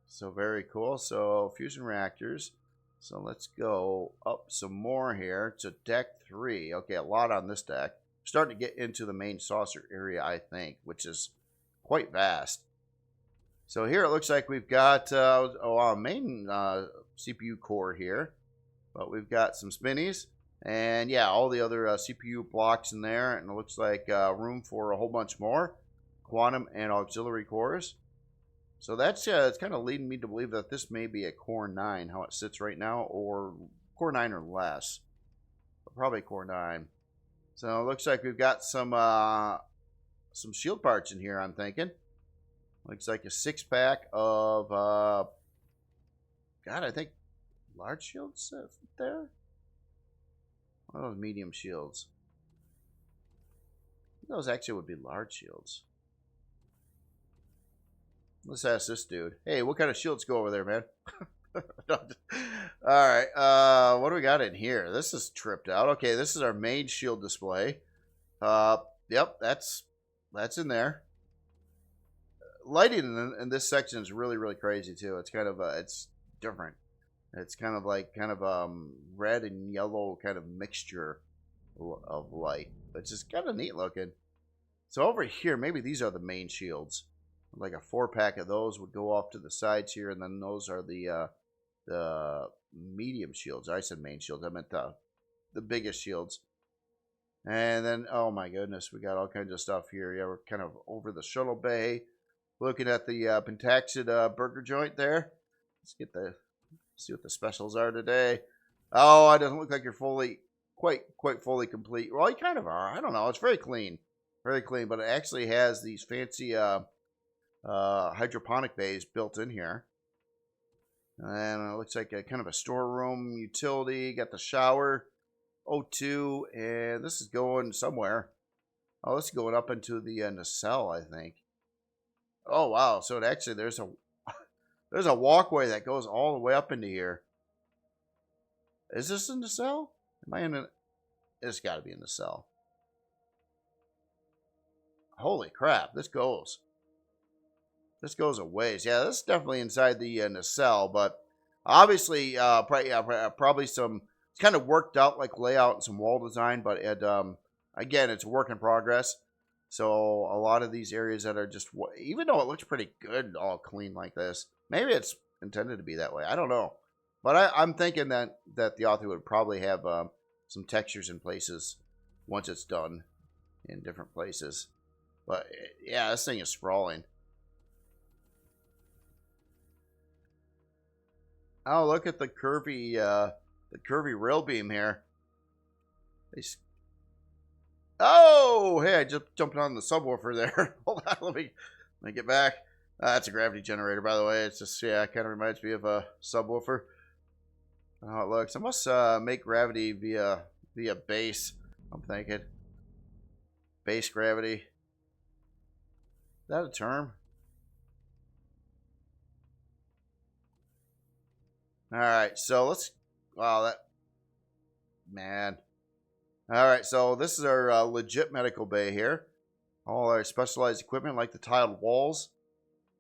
So very cool. So fusion reactors. So let's go up some more here to deck 3. Okay, a lot on this deck. Starting to get into the main saucer area, I think, which is quite vast. So here it looks like we've got our main CPU core here, but we've got some spinnies and yeah, all the other CPU blocks in there, and it looks like room for a whole bunch more quantum and auxiliary cores. So that's it's kind of leading me to believe that this may be a Core 9, how it sits right now, or Core 9 or less. But probably Core 9. So it looks like we've got some shield parts in here, I'm thinking. Looks like a 6-pack of, God, I think large shields there? One of those medium shields. Those actually would be large shields. Let's ask this dude. Hey, what kind of shields go over there, man? Alright, what do we got in here? This is tripped out. Okay, this is our main shield display. Yep, that's in there. Lighting in this section is really, really crazy too. It's kind of it's different. It's kind of like red and yellow kind of mixture of light. It's just kind of neat looking. So over here, maybe these are the main shields. Like a 4-pack of those would go off to the sides here, and then those are the medium shields. I said main shields. I meant the biggest shields. And then, oh my goodness, we got all kinds of stuff here. Yeah, we're kind of over the shuttle bay, looking at the Pentaxid burger joint there. Let's see what the specials are today. Oh, it doesn't look like you're quite fully complete. Well, you kind of are. I don't know. It's very clean, but it actually has these fancy hydroponic bays built in here. And it looks like a kind of a storeroom utility. Got the shower, O2, and this is going somewhere. Oh, this is going up into the nacelle, I think. Oh wow! So it actually there's a walkway that goes all the way up into here. Is this in the cell? Am I in a? It's got to be in the cell. Holy crap! This goes a ways. Yeah, this is definitely inside the nacelle, but obviously, probably some. It's kind of worked out like layout and some wall design, but again, it's a work in progress. So a lot of these areas that are just, even though it looks pretty good, all clean like this, maybe it's intended to be that way. I don't know, but I'm thinking that the author would probably have some textures in places once it's done in different places. But yeah, this thing is sprawling. Oh, look at the curvy rail beam here. Oh, hey, I just jumped on the subwoofer there. Hold on, let me get back. That's a gravity generator, by the way. It's just, yeah, it kind of reminds me of a subwoofer. How it looks. I must make gravity via base, I'm thinking. Base gravity. Is that a term? Alright, so let's... Wow, that... Man. Alright, so this is our legit medical bay here. All our specialized equipment like the tiled walls.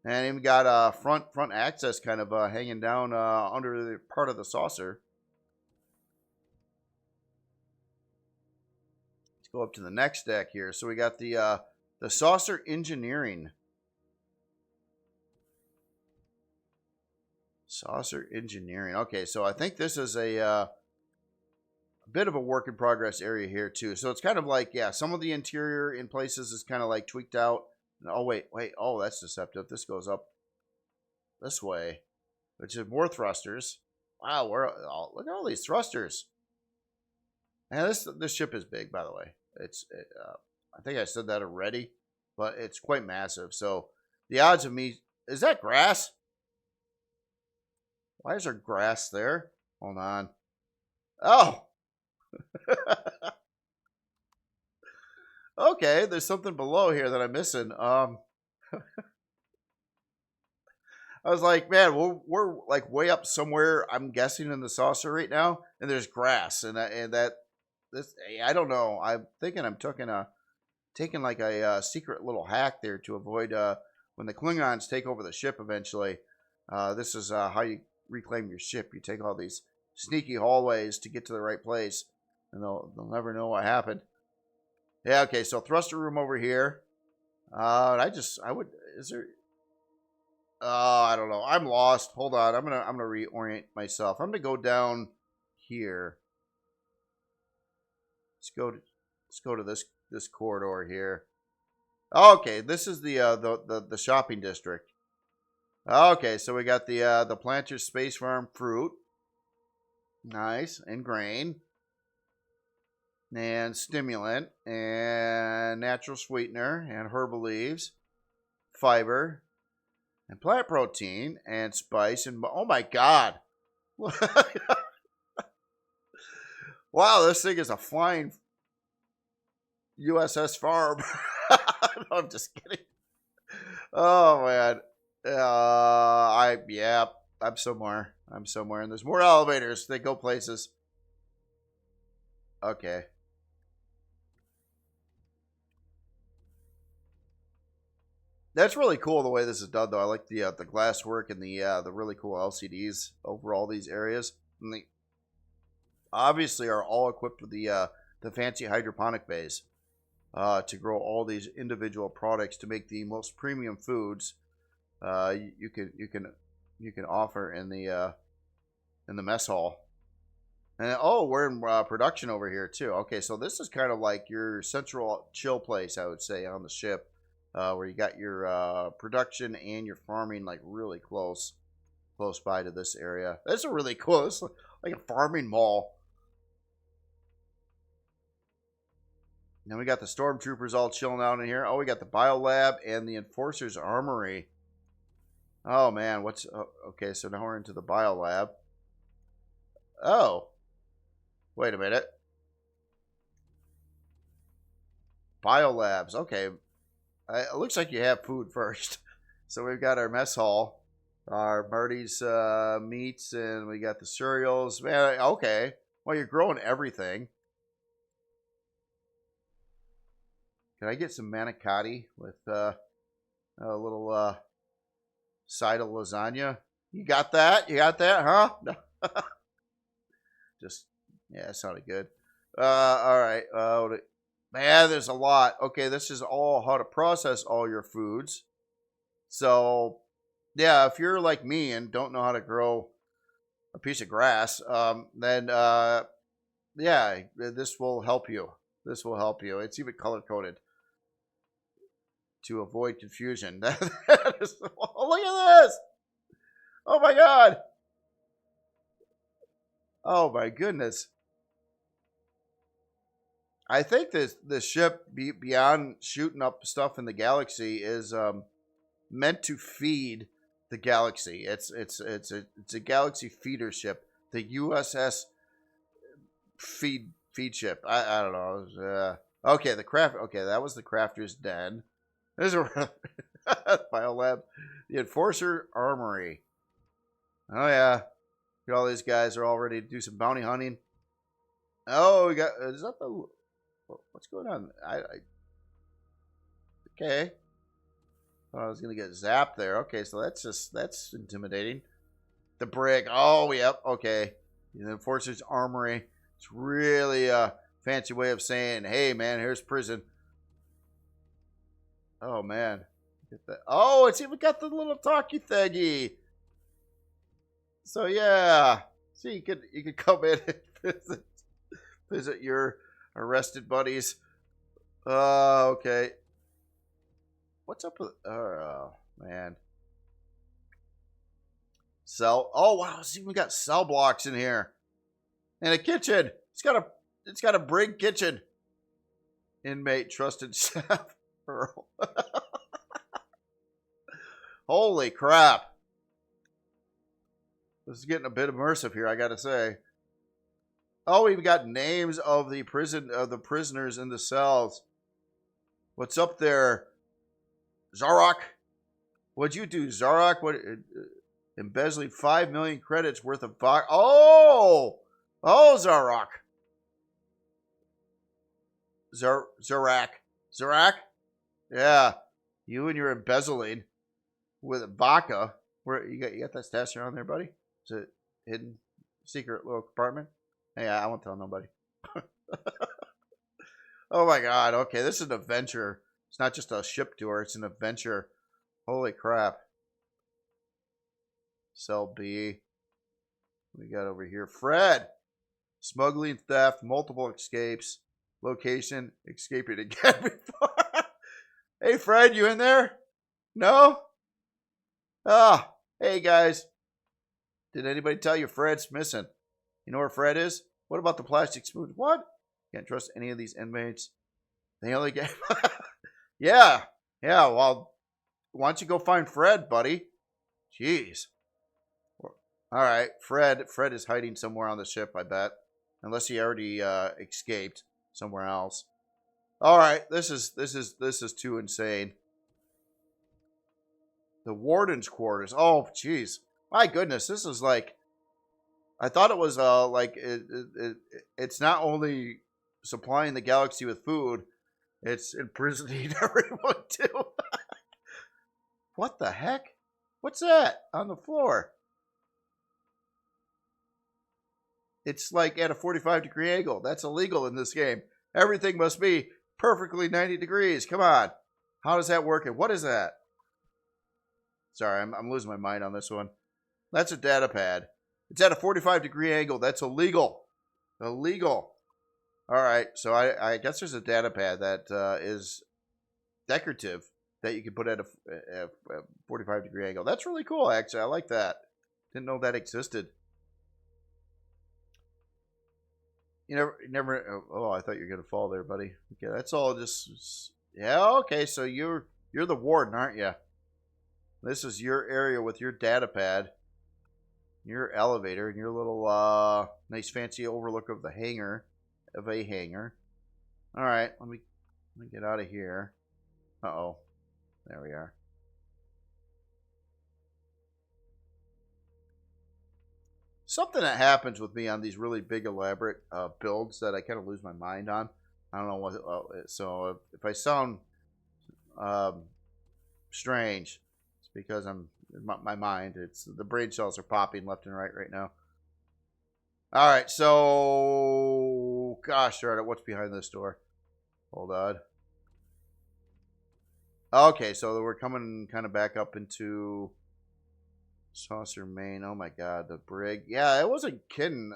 And even got front access kind of hanging down under the part of the saucer. Let's go up to the next deck here. So we got the saucer engineering. Saucer engineering. Okay, so I think this is a bit of a work in progress area here too. So it's kind of like, yeah, some of the interior in places is kind of like tweaked out. Oh, wait. Oh, that's deceptive. This goes up this way, which is more thrusters. Wow, look at all these thrusters. And this ship is big, by the way. I think I said that already, but it's quite massive. So the odds of me, is that grass? Why is there grass there? Hold on. Oh. Okay, there's something below here that I'm missing. I was like, man, we're like way up somewhere. I'm guessing in the saucer right now, and there's grass, and this I don't know. I'm thinking I'm taking like a secret little hack there to avoid when the Klingons take over the ship eventually. This is how you reclaim your ship. You take all these sneaky hallways to get to the right place, and they'll never know what happened. Yeah, okay, so thruster room over here. I don't know. I'm lost. Hold on. I'm gonna reorient myself. I'm gonna go down here. Let's go to this corridor here. Okay, this is the shopping district. Okay, so we got the Planters Space Farm fruit. Nice. And grain. And stimulant. And natural sweetener. And herbal leaves. Fiber. And plant protein. And spice. And oh my god. Wow, this thing is a flying USS Farm. No, I'm just kidding. Oh man. I'm somewhere. I'm somewhere, and there's more elevators. They go places. Okay. That's really cool the way this is done, though. I like the glass work and the really cool LCDs over all these areas. And they obviously are all equipped with the fancy hydroponic bays to grow all these individual products to make the most premium foods you can offer in the mess hall. And oh, we're in production over here too. Okay, so this is kind of like your central chill place, I would say, on the ship. Where you got your production and your farming like really close by to this area. That's a really cool. It's like a farming mall. Then we got the stormtroopers all chilling out in here. Oh, we got the biolab and the enforcer's armory. Oh man, what's okay? So now we're into the biolab. Oh, wait a minute. Biolabs. Okay. It looks like you have food first. So we've got our mess hall, our Marty's meats, and we got the cereals. Man, okay. Well, you're growing everything. Can I get some manicotti with a little side of lasagna? You got that? You got that, huh? No. Just, yeah, it sounded good. All right. Man, there's a lot. Okay, this is all how to process all your foods. So, yeah, if you're like me and don't know how to grow a piece of grass, then, yeah, this will help you. This will help you. It's even color-coded to avoid confusion. Oh, look at this. Oh, my God. Oh, my goodness. I think this ship, beyond shooting up stuff in the galaxy, is meant to feed the galaxy. It's a galaxy feeder ship, the USS feed ship. I don't know. Okay, the craft. Okay, that was the crafter's den. There's a biolab, the enforcer armory. Oh yeah, all these guys are all ready to do some bounty hunting. Oh, we got. Is that the? What's going on? Okay. Oh, I was gonna get zapped there. Okay, so that's intimidating. The brig. Oh, yep. Okay. The enforcer's armory. It's really a fancy way of saying, "Hey, man, here's prison." Oh man, get that. Oh, it's even got the little talkie thingy. So yeah, see, you could come in and visit your arrested buddies. Okay. What's up with? Oh man. Cell. Oh wow, see, we got cell blocks in here, and a kitchen. It's got a brig kitchen. Inmate trusted chef Earl. Holy crap! This is getting a bit immersive here, I gotta say. Oh, we've got names of the prisoners in the cells. What's up there, Zarok? What'd you do, Zarok? What? Embezzling 5 million credits worth of box. Oh, Zarok. Zarak. Yeah, you and your embezzling with vodka. Where you got that stash around there, buddy? Is it hidden, secret little compartment? Hey, I won't tell nobody. Oh my God. Okay, this is an adventure. It's not just a ship tour. It's an adventure. Holy crap. Cell B. We got over here. Fred. Smuggling, theft, multiple escapes. Location, escaping again before. Hey, Fred, you in there? No? Ah, hey, guys. Did anybody tell you Fred's missing? You know where Fred is? What about the plastic spoon? What? Can't trust any of these inmates. They only get... Yeah. Well, why don't you go find Fred, buddy? Jeez. All right. Fred is hiding somewhere on the ship, I bet. Unless he already escaped somewhere else. All right, this is too insane. The warden's quarters. Oh, jeez. My goodness, this is like, I thought it was like it's not only supplying the galaxy with food, it's imprisoning everyone too. What the heck? What's that on the floor? It's like at a 45-degree angle. That's illegal in this game. Everything must be perfectly 90 degrees. Come on. How does that work? And what is that? Sorry, I'm losing my mind on this one. That's a data pad. It's at a 45-degree angle. That's illegal. Illegal. All right, so I guess there's a data pad that is decorative that you can put at a 45-degree angle. That's really cool, actually. I like that. Didn't know that existed. You never. Oh, I thought you were gonna fall there, buddy. Okay, that's all. Just yeah. Okay, so you're the warden, aren't you? This is your area with your data pad, your elevator, and your little nice fancy overlook of the hangar, of a hangar. All right, let me get out of here. Uh-oh. There we are. Something that happens with me on these really big, elaborate builds that I kind of lose my mind on. I don't know what. So if I sound strange, it's because I'm my mind. It's the brain cells are popping left and right now. All right, so gosh darn it, what's behind this door? Hold on. Okay, so we're coming kind of back up into Saucer Main. Oh my god, the brig. Yeah, it wasn't kidding.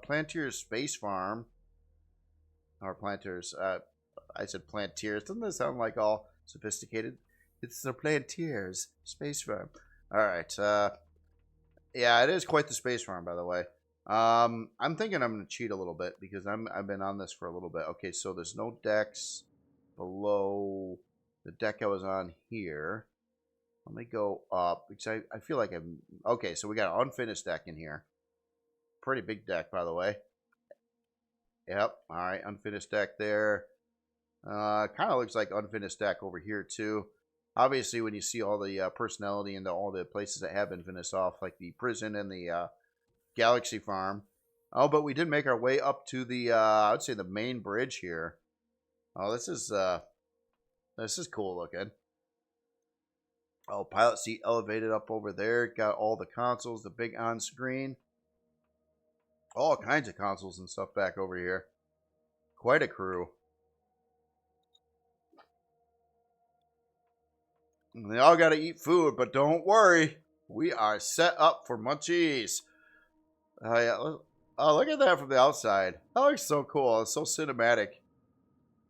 Plantier's Space Farm. Or Plantier's. I said Plantier's. Doesn't that sound like all sophisticated? It's the Plantier's Space Farm. Alright. Yeah, it is quite the space farm, by the way. I'm thinking I'm going to cheat a little bit because I've been on this for a little bit. Okay, so there's no decks below the deck I was on here. Let me go up because I feel like I'm okay. So we got an unfinished deck in here. Pretty big deck, by the way. Yep. All right, unfinished deck there. Kind of looks like unfinished deck over here too. Obviously, when you see all the personality and all the places that have been finished off, like the prison and the Galaxy Farm. Oh, but we did make our way up to the I would say the main bridge here. Oh, this is cool looking. Oh, pilot seat elevated up over there. Got all the consoles, the big on-screen. All kinds of consoles and stuff back over here. Quite a crew. And they all got to eat food, but don't worry. We are set up for munchies. Yeah. Oh, look at that from the outside. That looks so cool. It's so cinematic.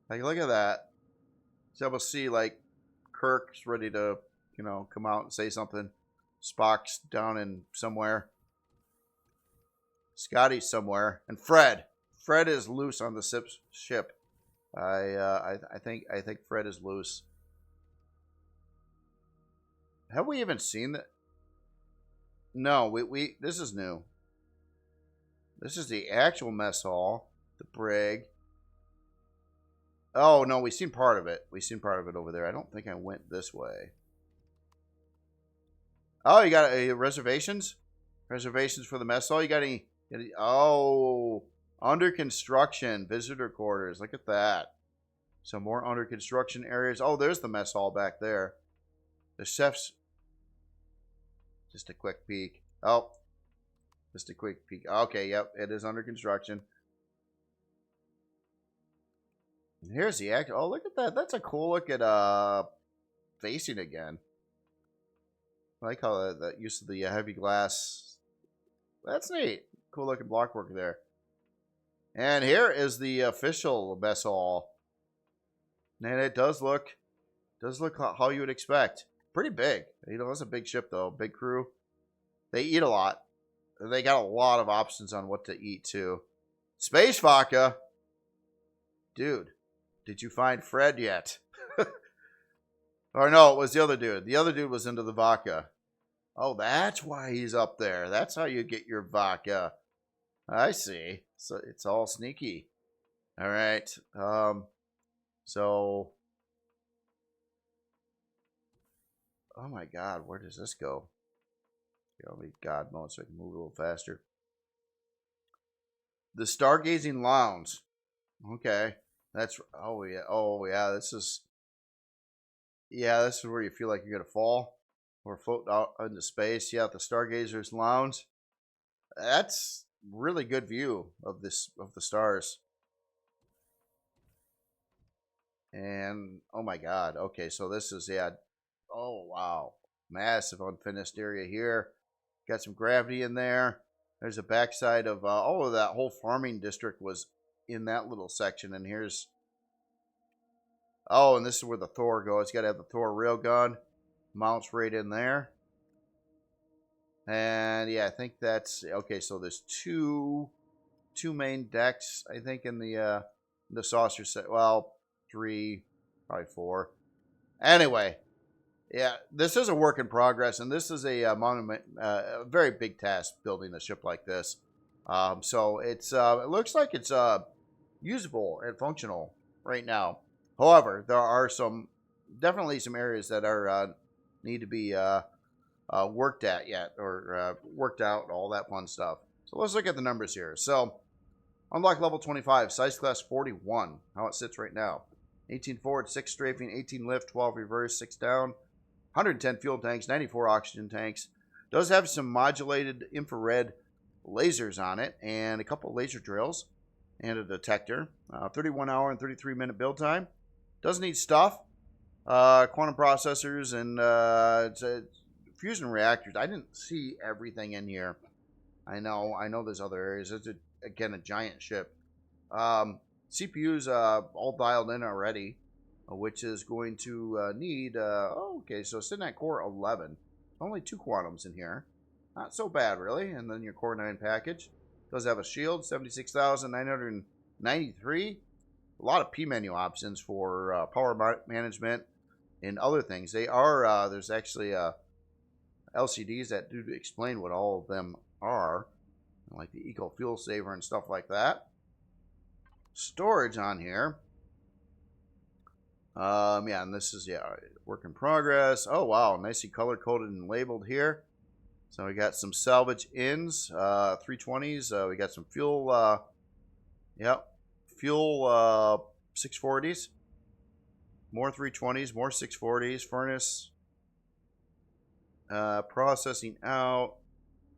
Like, look at that. So we'll see, like, Kirk's ready to, come out and say something. Spock's down in somewhere. Scotty's somewhere. And Fred. Fred is loose on the ship. I think Fred is loose. Have we even seen that? No, we this is new. This is the actual mess hall, the brig. Oh no, we've seen part of it. We've seen part of it over there. I don't think I went this way. Oh, you got reservations? Reservations for the mess hall? You got any? Oh, under construction visitor quarters. Look at that. Some more under construction areas. Oh, there's the mess hall back there. The chef's. Just a quick peek. Oh, just a quick peek. Okay, yep, it is under construction. And here's the act. Oh, look at that. That's a cool look at facing again. I like how that use of the heavy glass. That's neat. Cool looking block work there. And here is the official mess hall. And it does look how you would expect. Pretty big. It's a big ship though. Big crew. They eat a lot. They got a lot of options on what to eat too. Space vodka. Dude, did you find Fred yet? Or no, it was the other dude. The other dude was into the vodka. Oh, that's why he's up there. That's how you get your vodka. I see. So it's all sneaky. All right. So, oh my God, where does this go? Let me God mode so I can move a little faster. The Stargazing Lounge. Okay. That's, oh yeah, this is where you feel like you're gonna fall or float out into space. Yeah, the Stargazer's Lounge. That's really good view of the stars. And oh my God, okay, so this is, yeah, oh wow, massive unfinished area here. Got some gravity in there. There's a backside of that whole farming district was in that little section. And here's, and this is where the Thor goes. It's got to have the Thor railgun. Mounts right in there. And yeah, I think that's okay. So there's two main decks, I think, in the saucer set. Well, 3, probably 4. Anyway, yeah, this is a work in progress, and this is a monument, a very big task building a ship like this. So it's it looks like it's usable and functional right now. However, there are definitely some areas that are need to be worked at yet, or worked out, all that fun stuff. So let's look at the numbers here. So unlock level 25, size class 41, how it sits right now. 18 forward, 6 strafing, 18 lift, 12 reverse, 6 down, 110 fuel tanks, 94 oxygen tanks. Does have some modulated infrared lasers on it, and a couple laser drills, and a detector. 31 hour and 33 minute build time. Does need stuff. Quantum processors and fusion reactors. I didn't see everything in here. I know there's other areas. It's, again, a giant ship. CPU's all dialed in already, which is going to need, okay, so sitting at core 11. Only 2 quantums in here. Not so bad, really. And then your core 9 package. Does have a shield, 76,993. A lot of P menu options for power management and other things. They are, there's actually LCDs that do explain what all of them are, like the eco fuel saver and stuff like that. Storage on here. Yeah, and this is, work in progress. Oh wow, nicely color coded and labeled here. So we got some salvage ins, 320s. We got some fuel, fuel 640s. More 320s, more 640s. Furnace. Processing out.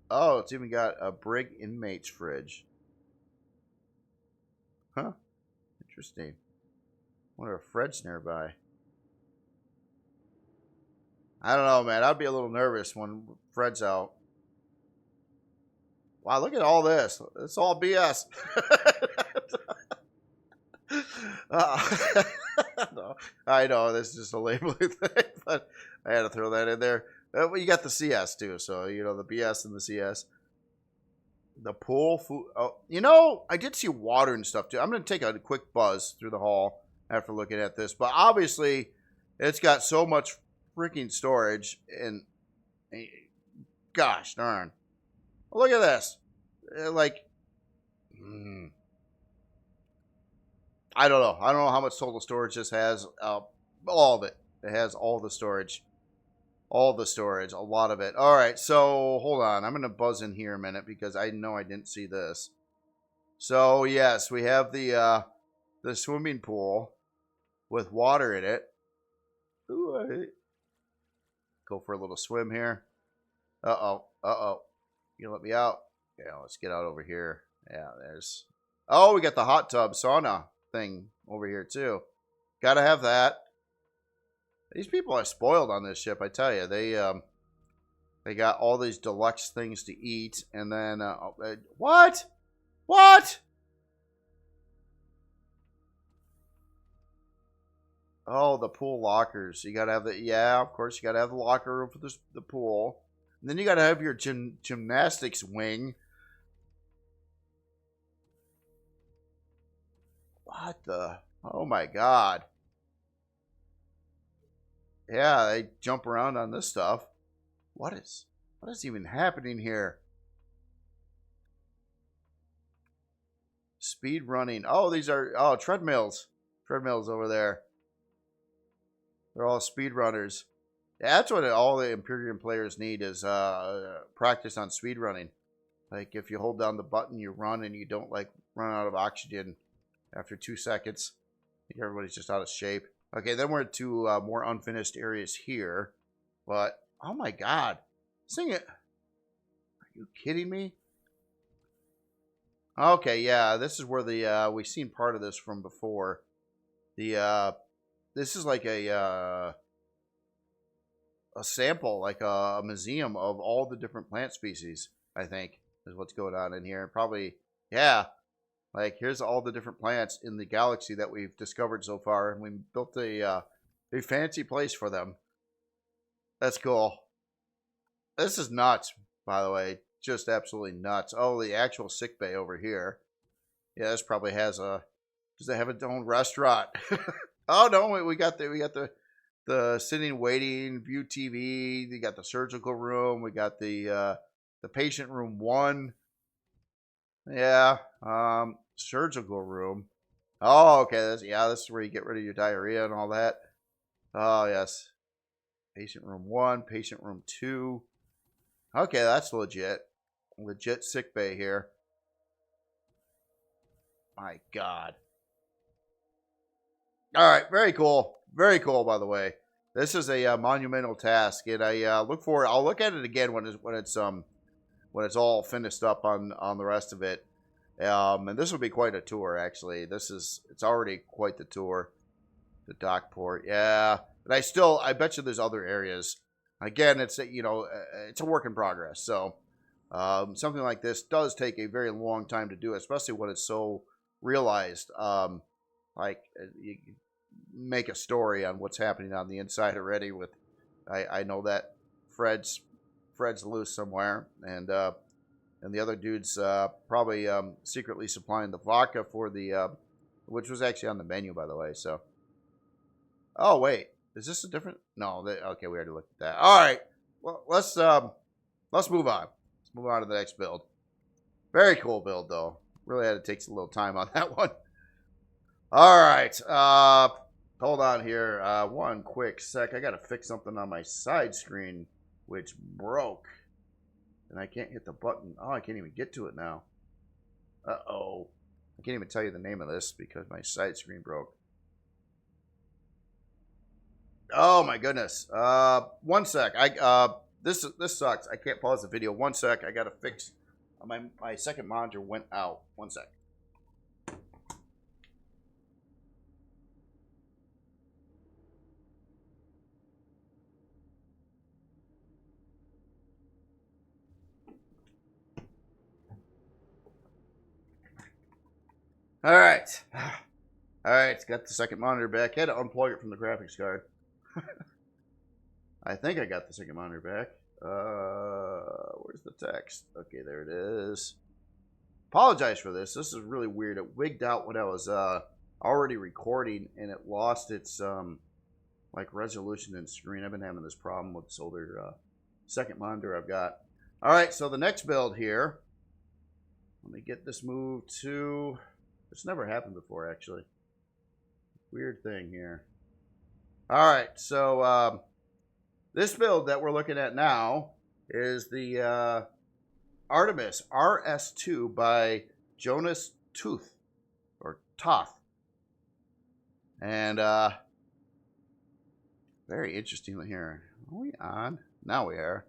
Oh, it's even got a Brig inmates fridge. Huh. Interesting. Wonder if Fred's nearby. I don't know, man. I'd be a little nervous when Fred's out. Wow, look at all this. It's all BS. No, I know this is just a labeling thing, but I had to throw that in there. Well, you got the CS too, so the BS and the CS. The pool food. Oh, I did see water and stuff too. I'm going to take a quick buzz through the hall after looking at this, but obviously it's got so much freaking storage, and gosh darn, look at this. I don't know how much total storage this has. All of it. It has all the storage. All the storage, a lot of it. All right, so hold on. I'm going to buzz in here a minute because I know I didn't see this. So, yes, we have the swimming pool with water in it. Ooh, go for a little swim here. Uh-oh. You gonna let me out? Yeah, let's get out over here. Yeah, there's... Oh, we got the hot tub sauna thing over here, too. Gotta have that. These people are spoiled on this ship, I tell you. They got all these deluxe things to eat, and then what? Oh, the pool lockers. You gotta have of course, you gotta have the locker room for the pool. And then you gotta have your gymnastics wing. What the? Oh my God. Yeah, they jump around on this stuff. What is even happening here? Speed running. Oh, these are treadmills treadmills over there. They're all speed runners. Yeah, that's what all the Empyrion players need is practice on speed running. Like if you hold down the button, you run and you don't like run out of oxygen after 2 seconds. I think everybody's just out of shape. Okay, then we're to more unfinished areas here. But, oh my god. Sing it. Are you kidding me? Okay, yeah, this is where the, we've seen part of this from before. The, this is like a sample, like a museum of all the different plant species, I think, is what's going on in here. Probably, yeah. Like, here's all the different plants in the galaxy that we've discovered so far. And we built a fancy place for them. That's cool. This is nuts, by the way. Just absolutely nuts. Oh, the actual sick bay over here. Yeah, this probably has a... Does it have its own restaurant? Oh, no, we got the sitting, waiting, view TV. We got the surgical room. We got the patient room 1. Yeah, surgical room. Oh, okay. This is where you get rid of your diarrhea and all that. Oh, yes. Patient room 1, patient room 2. Okay, that's legit. Legit sick bay here. My God. All right, very cool. Very cool, by the way. This is a monumental task, and I look forward. I'll look at it again when it's all finished up on the rest of it. And this will be quite a tour, actually. It's already quite the tour. The dock port, yeah. But I bet you there's other areas. Again, it's a work in progress. So something like this does take a very long time to do, especially when it's so realized. You make a story on what's happening on the inside already. With, I know that Fred's loose somewhere, and the other dude's probably secretly supplying the vodka for the, which was actually on the menu, by the way. So, oh wait, is this a different? No, okay, we already looked at that. All right, well let's move on. Let's move on to the next build. Very cool build though. Really had to take a little time on that one. All right, hold on here. One quick sec. I gotta fix something on my side screen, which broke. And I can't hit the button. Oh, I can't even get to it now. Uh-oh. I can't even tell you the name of this because my side screen broke. Oh my goodness. One sec. This sucks. I can't pause the video. One sec. I gotta fix. My second monitor went out. One sec. All right. All right. Got the second monitor back. Had to unplug it from the graphics card. I think I got the second monitor back. Where's the text? Okay, there it is. Apologize for this. This is really weird. It wigged out when I was already recording, and it lost its resolution and screen. I've been having this problem with this older second monitor I've got. All right, so the next build here. Let me get this moved to... This never happened before, actually. Weird thing here. All right, so this build that we're looking at now is the Artemis RS2 by Jonas Toth. And very interesting here. Are we on? Now we are.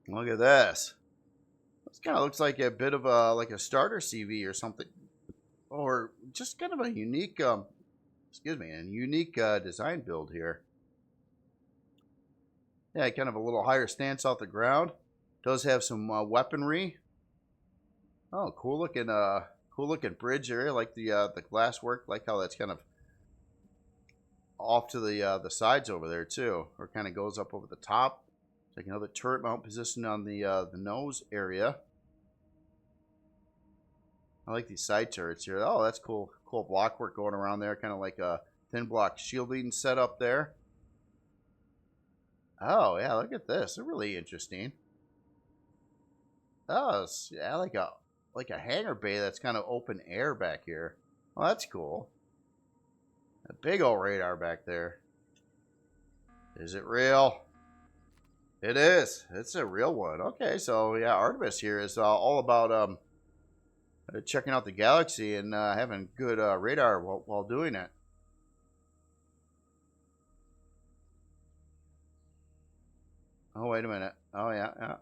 Look at this. This kind of looks like a bit of a starter CV or something, or just kind of a unique, design build here. Yeah, kind of a little higher stance off the ground. Does have some weaponry. Oh, cool looking bridge area. Like the glass work. Like how that's kind of off to the sides over there too, or kind of goes up over the top. Like another turret mount position on the nose area. I like these side turrets here. Oh, that's cool. Cool block work going around there. Kind of like a thin block shielding set up there. Oh, yeah, look at this. They're really interesting. Oh, yeah, like a hangar bay that's kind of open air back here. Well, that's cool. A big old radar back there. Is it real? It is. It's a real one. Okay, so yeah, Artemis here is all about checking out the galaxy and having good radar while doing it. Oh, wait a minute. Oh, yeah, yeah.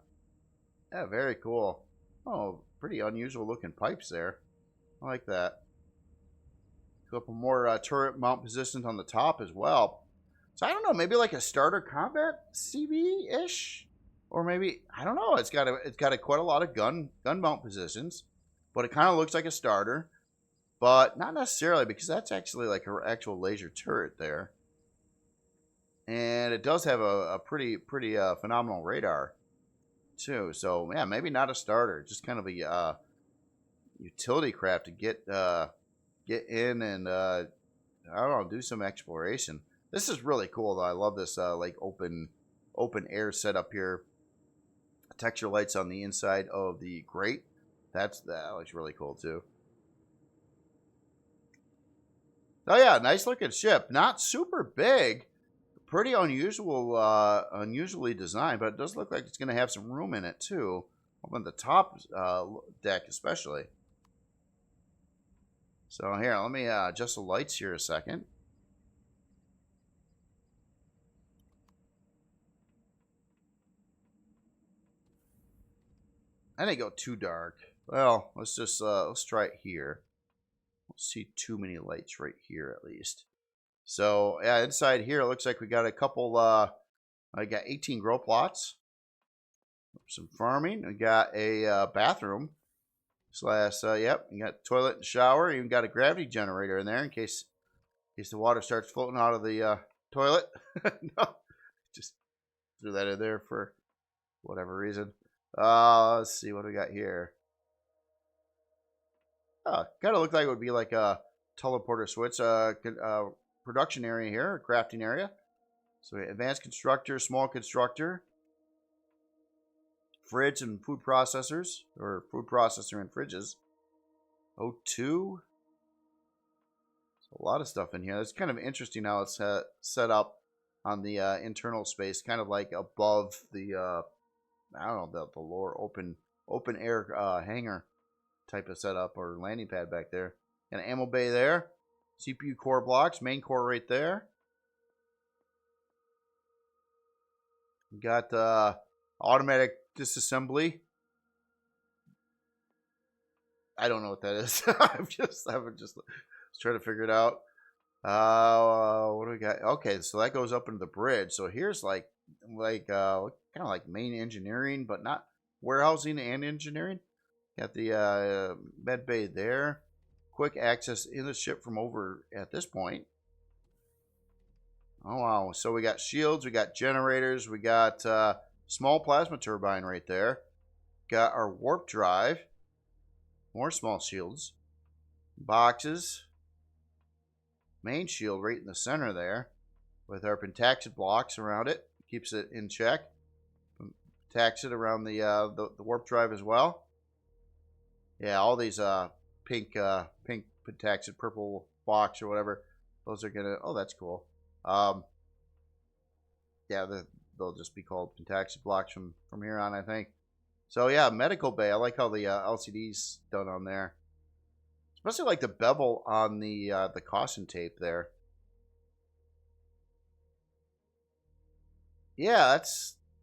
Yeah, very cool. Oh, pretty unusual looking pipes there. I like that. A couple more turret mount positions on the top as well. So I don't know, maybe like a starter combat CB-ish? Or maybe, I don't know, it's got quite a lot of gun mount positions. But it kind of looks like a starter. But not necessarily, because that's actually like an actual laser turret there. And it does have a pretty phenomenal radar, too. So, yeah, maybe not a starter. Just kind of a utility craft to get in and, I don't know, do some exploration. This is really cool, though. I love this, like, open air setup here. Texture lights on the inside of the grate. That looks really cool, too. Oh, yeah, nice looking ship. Not super big. Pretty unusually designed, but it does look like it's going to have some room in it, too. Up on the top deck, especially. So, here, let me adjust the lights here a second. I didn't go too dark. Well, let's try it here. Don't see too many lights right here, at least. So, yeah, inside here, it looks like we got a couple, I got 18 grow plots. Some farming. We got a bathroom. Yep, you got toilet and shower. You even got a gravity generator in there in case the water starts floating out of the toilet. No, just threw that in there for whatever reason. Let's see what we got here. Kind of looked like it would be like a teleporter switch. Production area here, crafting area. So advanced constructor, small constructor, fridge and food processors, or food processor and fridges. O2. A lot of stuff in here. It's kind of interesting how it's set up on the internal space, kind of like above the I don't know, the lower open air hangar type of setup or landing pad back there. Got an ammo bay there. CPU core blocks, main core right there. We got automatic disassembly. I don't know what that is. I'm just trying to figure it out. What do we got? Okay, so that goes up into the bridge. So here's like kind of like main engineering, but not warehousing and engineering. Got the med bay there. Quick access in the ship from over at this point. Oh, wow. So we got shields, we got generators, we got small plasma turbine right there. Got our warp drive. More small shields. Boxes. Main shield right in the center there. With our pentaxid blocks around it. Keeps it in check. Pentaxid around the warp drive as well. Yeah, all these pink pentaxid, purple blocks or whatever. Those are gonna. Oh, that's cool. Yeah, they'll just be called pentaxid blocks from here on, I think. So yeah, medical bay. I like how the LCD's done on there, especially like the bevel on the caution tape there. Yeah,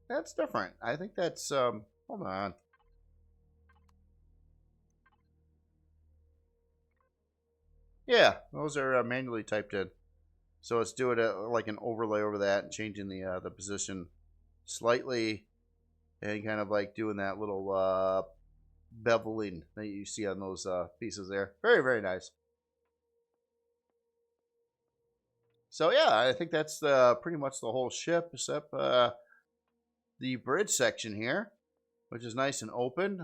that's different. I think that's hold on. Yeah, those are manually typed in. So it's doing like an overlay over that and changing the position slightly, and kind of like doing that little beveling that you see on those pieces there. Very, very nice. So yeah, I think that's pretty much the whole ship, except the bridge section here, which is nice and open.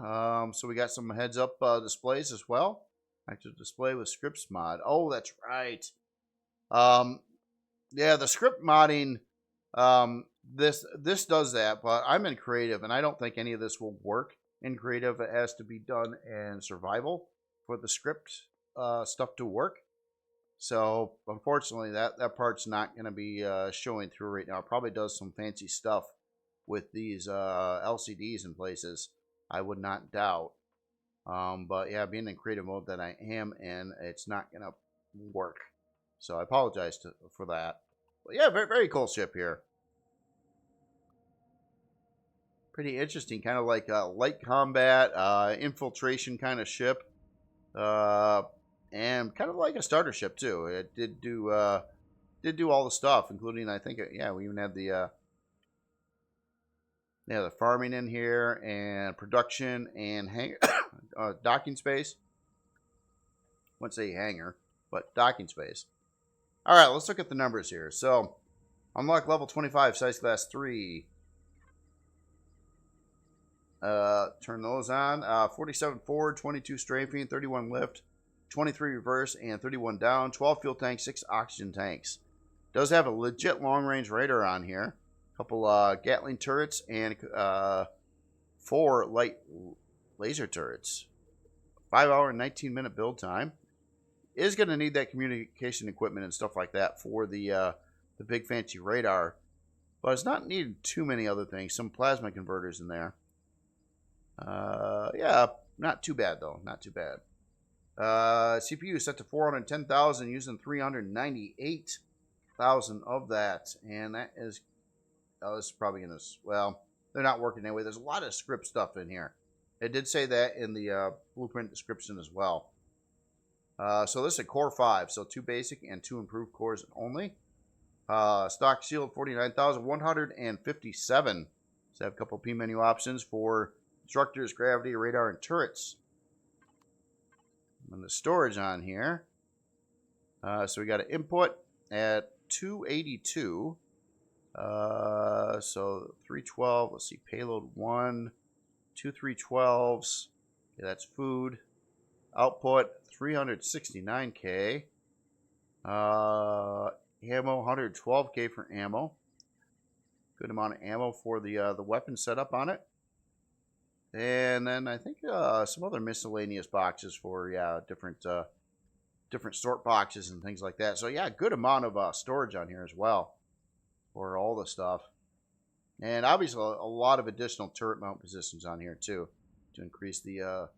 So we got some heads-up displays as well. Active display with scripts mod. Oh, that's right. Yeah, the script modding, this does that, but I'm in creative, and I don't think any of this will work in creative. It has to be done in survival for the script stuff to work. So unfortunately, that part's not going to be showing through right now. It probably does some fancy stuff with these LCDs in places, I would not doubt. But yeah, being in creative mode that I am in, it's not going to work. So I apologize for that. But yeah, very, very cool ship here. Pretty interesting, kind of like a light combat, infiltration kind of ship. And kind of like a starter ship too. It did do all the stuff, including, I think, yeah, we even had the farming in here, and production, and hangar, docking space. I wouldn't say hangar, but docking space. All right, let's look at the numbers here. So, unlock level 25, size class 3. Turn those on. 47 forward, 22 strafing, 31 lift, 23 reverse, and 31 down. 12 fuel tanks, 6 oxygen tanks. Does have a legit long-range radar on here. A couple Gatling turrets and 4 light laser turrets. 5-hour and 19-minute build time. Is going to need that communication equipment and stuff like that for the big fancy radar, but it's not needed too many other things. Some plasma converters in there. Yeah, not too bad though. Not too bad. CPU set to 410,000, using 398,000 of that, and that is. Oh, this is probably gonna. Well, they're not working anyway. There's a lot of script stuff in here. It did say that in the blueprint description as well. So this is a core 5, so 2 basic and 2 improved cores only. Stock shield 49,157. So I have a couple P menu options for constructors, gravity, radar, and turrets. And the storage on here. So we got an input at 282. So 312. Let's see, payload 1, 2 312s. Okay, that's food. Output 369K. Ammo 112K for ammo. Good amount of ammo for the weapon setup on it. And then I think some other miscellaneous boxes for different sort boxes and things like that. So yeah, good amount of storage on here as well for all the stuff. And obviously a lot of additional turret mount positions on here too to increase the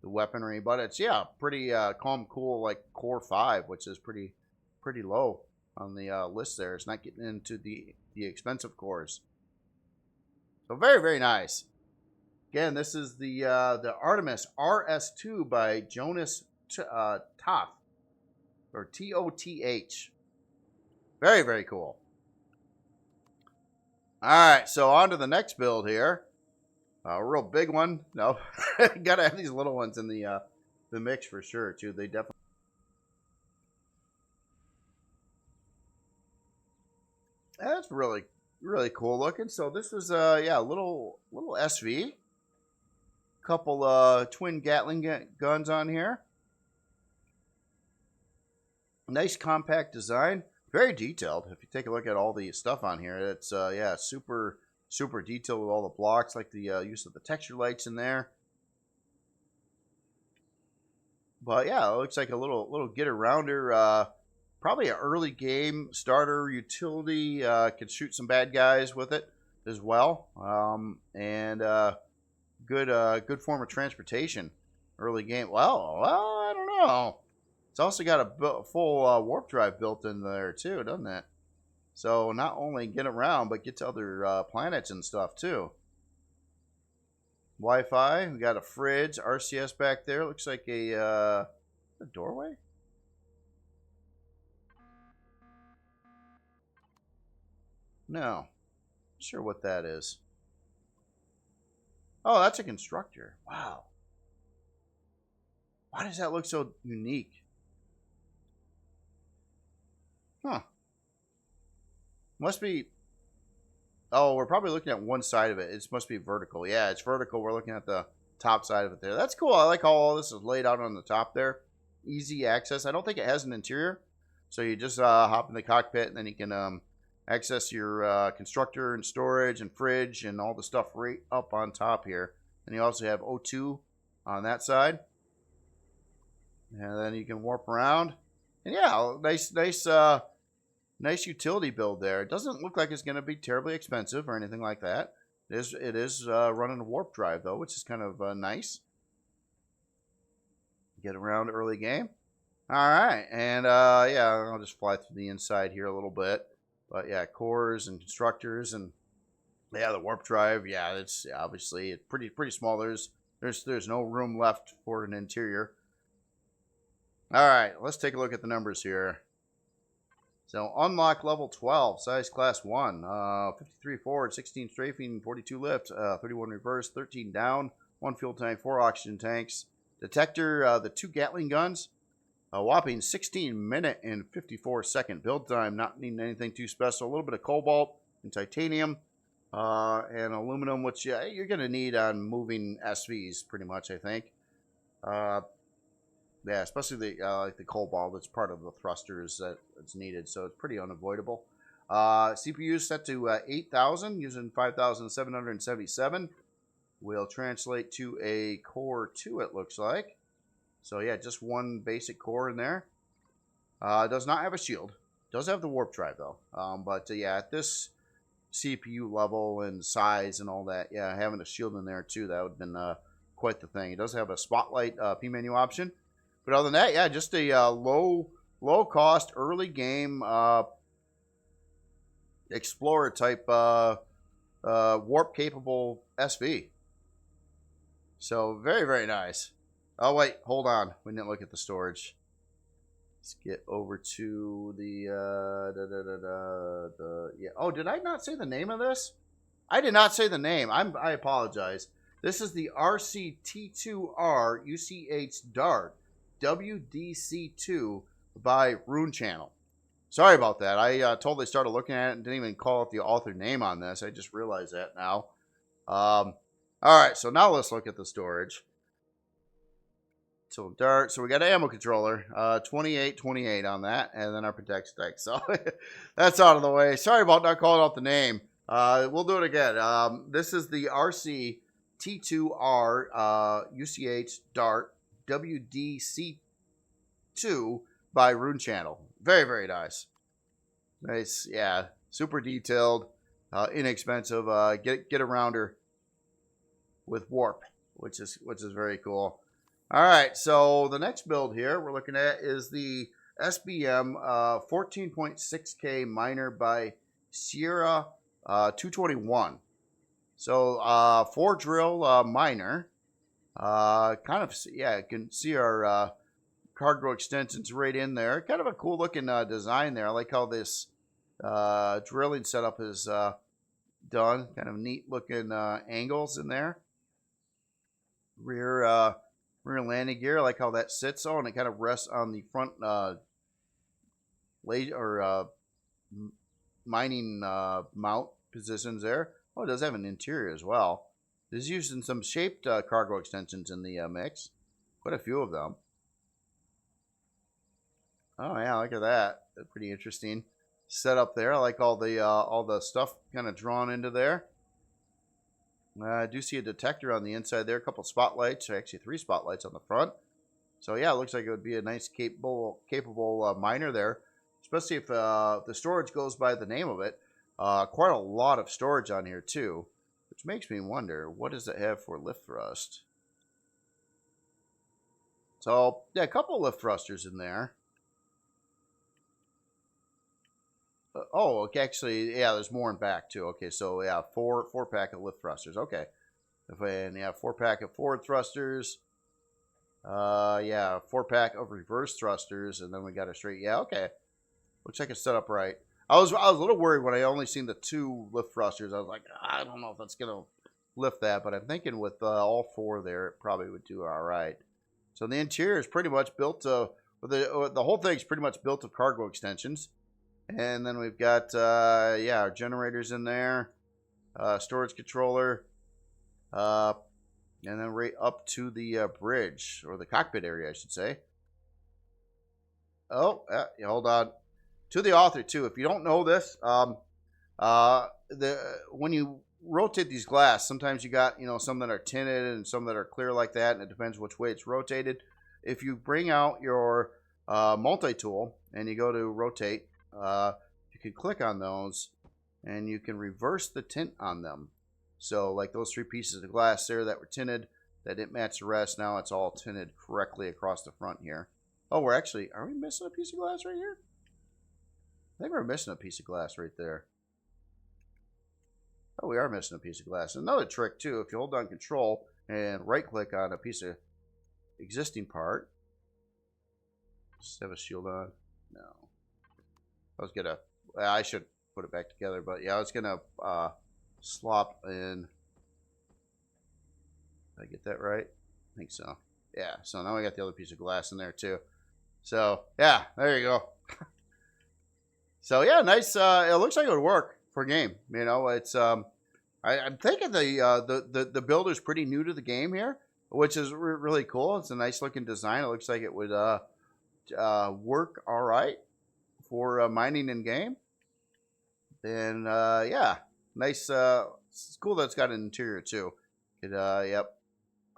weaponry. But it's pretty calm, cool, like core 5, which is pretty low on the list there. It's not getting into the expensive cores. So very, very nice. Again, this is the Artemis RS2 by Jonas Toth, or Toth. Very, very cool. All right, so on to the next build here. A real big one. No, gotta have these little ones in the mix for sure too. They definitely. That's really, really cool looking. So this is a little SV. Couple twin Gatling guns on here. Nice compact design. Very detailed. If you take a look at all the stuff on here, it's super detailed with all the blocks, like the use of the texture lights in there. But yeah, it looks like a little get-arounder. Probably an early game starter utility. Could shoot some bad guys with it as well. Good form of transportation early game. Well, I don't know. It's also got a full warp drive built in there too, doesn't it? So not only get around, but get to other planets and stuff too. Wi-Fi. We got a fridge, RCS back there. Looks like a doorway. No, not sure what that is. Oh, that's a constructor. Wow. Why does that look so unique? Huh. Must be... Oh, we're probably looking at one side of it. It must be vertical. Yeah, it's vertical. We're looking at the top side of it there. That's cool. I like how all this is laid out on the top there. Easy access. I don't think it has an interior. So you just hop in the cockpit and then you can access your constructor and storage and fridge and all the stuff right up on top here. And you also have O2 on that side. And then you can warp around. And yeah, nice utility build there. It doesn't look like it's going to be terribly expensive or anything like that. It is running a warp drive, though, which is kind of nice. Get around early game. All right, and yeah, I'll just fly through the inside here a little bit. But yeah, cores and constructors, and yeah, the warp drive. Yeah, it's obviously it's pretty small. There's no room left for an interior. All right, let's take a look at the numbers here. So unlock level 12, size class 1, 53 forward, 16 strafing, 42 lift, 31 reverse, 13 down, 1 fuel tank, 4 oxygen tanks. Detector, the 2 Gatling guns, a whopping 16 minute and 54 second build time, not needing anything too special. A little bit of cobalt and titanium and aluminum, which you're going to need on moving SVs pretty much, I think. Yeah, especially like the cobalt that's part of the thrusters that's needed, so it's pretty unavoidable. CPU set to 8,000 using 5,777. Will translate to a core 2, it looks like. So yeah, just one basic core in there. Does not have a shield. Does have the warp drive though. But yeah, at this CPU level and size and all that, yeah, having a shield in there too, that would have been quite the thing. It does have a spotlight P menu option. But other than that, yeah, just a low cost early game explorer type warp capable SV. So very nice. Oh wait, hold on. We didn't look at the storage. Let's get over to the yeah. Oh, did I not say the name of this? I did not say the name. I apologize. This is the RCT2R UCH Dart WDC2 by Rune channel. Sorry about that. I totally started looking at it and didn't even call out the author name on this. I just realized that now. All right, so now let's look at the storage. So Dart, so we got an ammo controller, 2828 on that, and then our protect stick. So that's out of the way. Sorry about not calling out the name. We'll do it again. This is the RC T2R UCH Dart WDC2 by Rune channel. Very nice. Nice, yeah. Super detailed, inexpensive. Get around her with warp, which is very cool. All right, so the next build here we're looking at is the SBM 14.6K miner by Sierra 221. So 4 drill miner. Kind of, yeah, you can see our cargo extensions right in there. Kind of a cool looking design there. I like how this drilling setup is done. Kind of neat looking angles in there. Rear landing gear. I like how that sits on. It kind of rests on the front mining mount positions there. Oh, it does have an interior as well. It is using some shaped cargo extensions in the mix. Quite a few of them. Oh yeah, look at that. That's pretty interesting setup there. I like all the stuff kind of drawn into there. I do see a detector on the inside there. A couple spotlights, actually 3 spotlights on the front. So yeah, it looks like it would be a nice capable miner there, especially if the storage goes by the name of it. Quite a lot of storage on here too, which makes me wonder, what does it have for lift thrust? So yeah, a couple lift thrusters in there. Oh, okay, actually, yeah, there's more in back too. Okay, so yeah, four pack of lift thrusters. Okay, and yeah, 4 pack of forward thrusters. Yeah, 4 pack of reverse thrusters, and then we got a straight. Yeah, okay, looks like it's set up right. I was a little worried when I only seen the 2 lift thrusters. I was like, I don't know if that's gonna lift that, but I'm thinking with all 4 there, it probably would do all right. So the interior is pretty much built the whole thing's pretty much built of cargo extensions. And then we've got, yeah, our generators in there, storage controller, and then right up to the bridge, or the cockpit area, I should say. Oh, hold on. To the author, too. If you don't know this, when you rotate these glass, sometimes you got, some that are tinted and some that are clear like that, and it depends which way it's rotated. if you bring out your multi-tool and you go to rotate, you can click on those and you can reverse the tint on them. So like those 3 pieces of glass there that were tinted, that didn't match the rest, now it's all tinted correctly across the front here. Oh, are we missing a piece of glass right here? I think we're missing a piece of glass right there. Oh, we are missing a piece of glass. Another trick too, if you hold down control and right click on a piece of existing part. Just have a shield on. No. I should put it back together, but yeah, I was gonna slop in. Did I get that right? I think so. Yeah, so now I got the other piece of glass in there too. So yeah, there you go. So yeah, nice. It looks like it would work for a game. You know, it's I'm thinking the builder's pretty new to the game here, which is really cool. It's a nice looking design. It looks like it would work all right for mining in game. And yeah, nice. It's cool that it's got an interior too. Yep,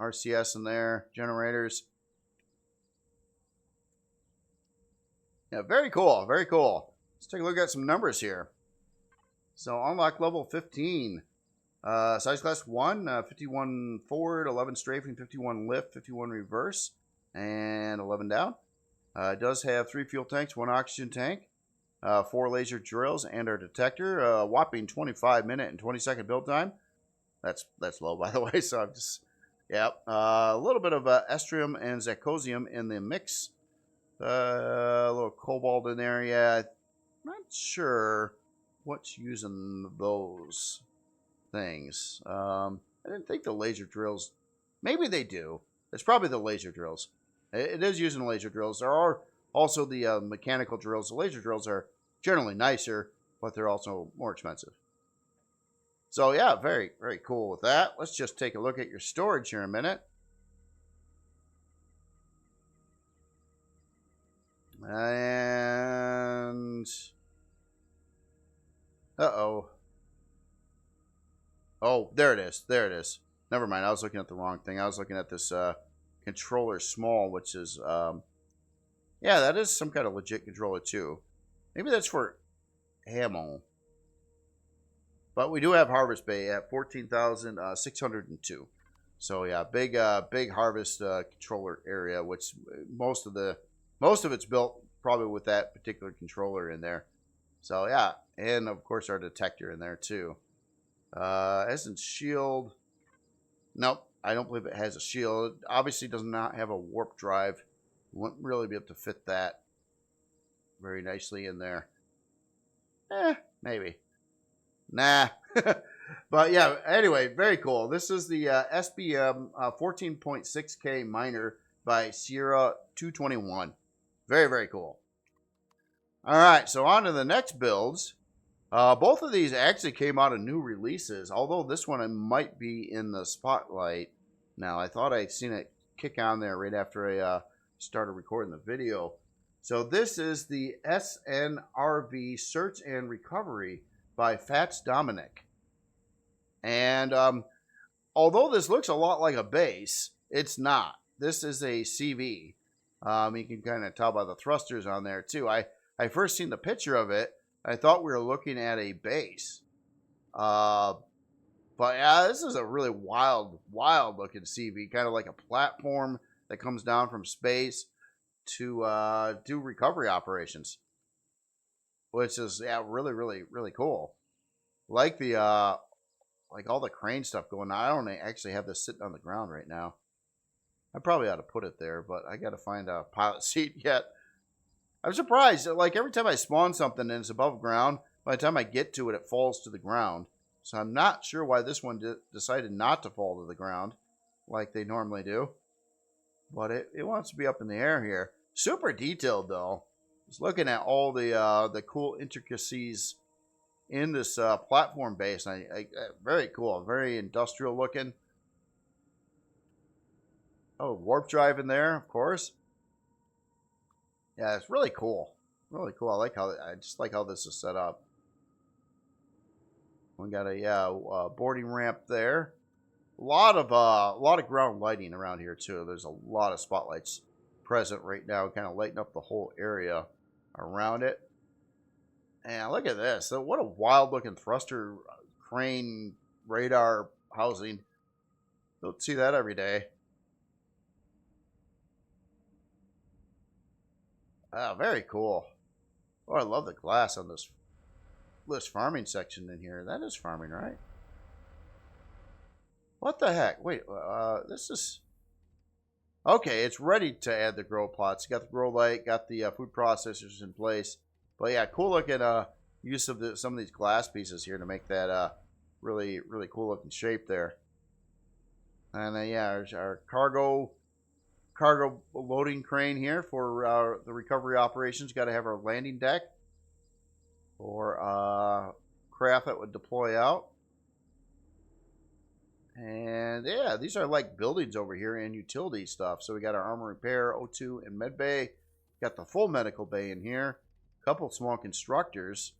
RCS in there, generators. Yeah, very cool, very cool. Let's take a look at some numbers here. So unlock level 15. Size class 1, 51 forward, 11 strafing, 51 lift, 51 reverse, and 11 down. It does have 3 fuel tanks, 1 oxygen tank, 4 laser drills, and our detector. Whopping 25-minute and 20-second build time. That's low, by the way. So I'm just, yep. A little bit of estrium and zirconium in the mix. A little cobalt in there. Yeah, not sure what's using those things. I didn't think the laser drills. Maybe they do. It's probably the laser drills. It is using laser drills. There are also the mechanical drills. The laser drills are generally nicer, but they're also more expensive. So yeah, very, very cool with that. Let's just take a look at your storage here in a minute. And oh, there it is. There it is. Never mind. I was looking at the wrong thing. I was looking at this controller small, which is yeah, that is some kind of legit controller too. Maybe that's for ammo. But we do have Harvest Bay at 14,602. So yeah, big Harvest controller area, which most of it's built probably with that particular controller in there. So yeah, and of course our detector in there too. Hasn't shield. Nope, I don't believe it has a shield. It obviously does not have a warp drive. Wouldn't really be able to fit that very nicely in there. Maybe. Nah. But yeah, anyway, very cool. This is the SBM 14.6K miner by Sierra 221. Very, very cool. All right, so on to the next builds. Both of these actually came out of new releases, although this one might be in the spotlight. Now, I thought I'd seen it kick on there right after I started recording the video. So this is the SNRV Search and Recovery by Fats Dominic. And although this looks a lot like a base, it's not. This is a CV. You can kind of tell by the thrusters on there too. I first seen the picture of it. I thought we were looking at a base. But yeah, this is a really wild looking CV. Kind of like a platform that comes down from space to do recovery operations. Which is, yeah, really, really, really cool. Like the, like all the crane stuff going on. I don't actually have this sitting on the ground right now. I probably ought to put it there, but I got to find a pilot seat yet. I'm surprised. Like every time I spawn something and it's above ground, by the time I get to it, it falls to the ground. So I'm not sure why this one decided not to fall to the ground like they normally do. But it wants to be up in the air here. Super detailed though. Just looking at all the cool intricacies in this platform base. Very cool. Very industrial looking. Oh, warp drive in there, of course. Yeah, it's really cool. Really cool. I just like how this is set up. We got a boarding ramp there. A lot of ground lighting around here too. There's a lot of spotlights present right now, kind of lighting up the whole area around it. And look at this. So what a wild looking thruster crane radar housing. Don't see that every day. Ah, very cool. Oh, I love the glass on this farming section in here. That is farming, right? What the heck? Wait, this is... Okay, it's ready to add the grow plots. Got the grow light, got the food processors in place. But yeah, cool looking use of some of these glass pieces here to make that really, really cool looking shape there. And then yeah, our cargo loading crane here for the recovery operations. Got to have our landing deck or craft that would deploy out. And yeah, these are like buildings over here and utility stuff. So we got our armor repair, O2, and med bay. Got the full medical bay in here. A couple small constructors.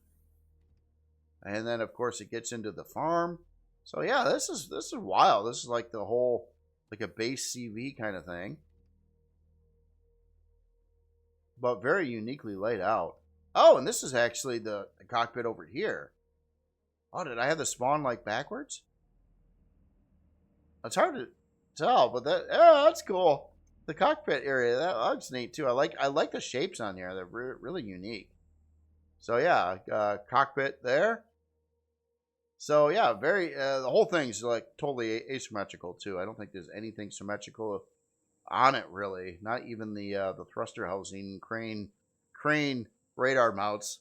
And then of course it gets into the farm. So yeah, this is wild. This is like the whole, like a base CV kind of thing. But very uniquely laid out. Oh, and this is actually the cockpit over here. Oh, did I have the spawn like backwards? It's hard to tell, but that's cool. The cockpit area, that's neat too. I like the shapes on here. They're really unique. So yeah, cockpit there. So yeah, very the whole thing's like totally asymmetrical too. I don't think there's anything symmetrical on it really. Not even the thruster housing, crane radar mounts.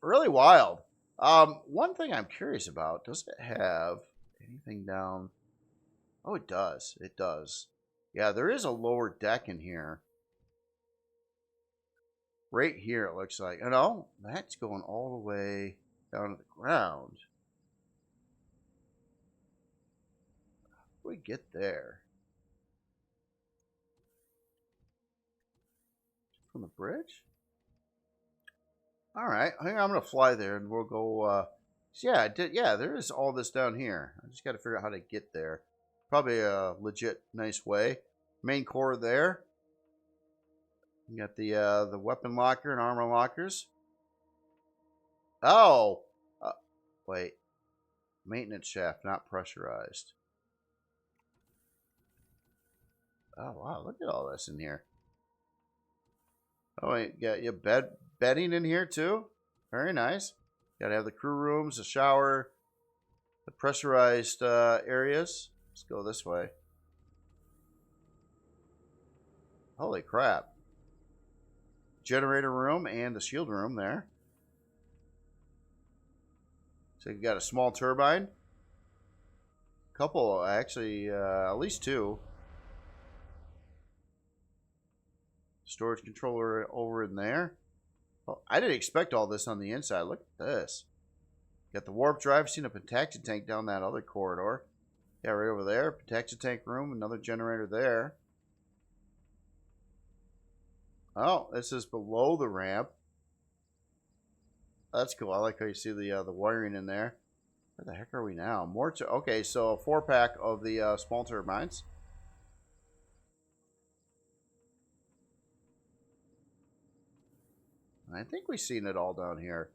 Really wild. One thing I'm curious about, does it have anything down? Oh, it does. It does. Yeah, there is a lower deck in here. Right here, it looks like. You know, that's going all the way down to the ground. How do we get there? From the bridge? All right, I think I'm gonna fly there, and we'll go. So yeah, yeah, there is all this down here. I just got to figure out how to get there. Probably a legit nice way. Main core there. You got the weapon locker and armor lockers. Oh, wait, maintenance shaft not pressurized. Oh wow, look at all this in here. Oh, wait, got your bedding in here too. Very nice. Got to have the crew rooms, the shower, the pressurized areas. Let's go this way. Holy crap. Generator room and the shield room there. So you got a small turbine. Couple, actually, at least two. Storage controller over in there. Well, I didn't expect all this on the inside. Look at this. Got the warp drive. Seen a protection tank down that other corridor. Yeah, right over there. Protection tank room. Another generator there. Oh, this is below the ramp. That's cool. I like how you see the wiring in there. Where the heck are we now? More to okay. So a 4-pack of the small turbines. I think we've seen it all down here.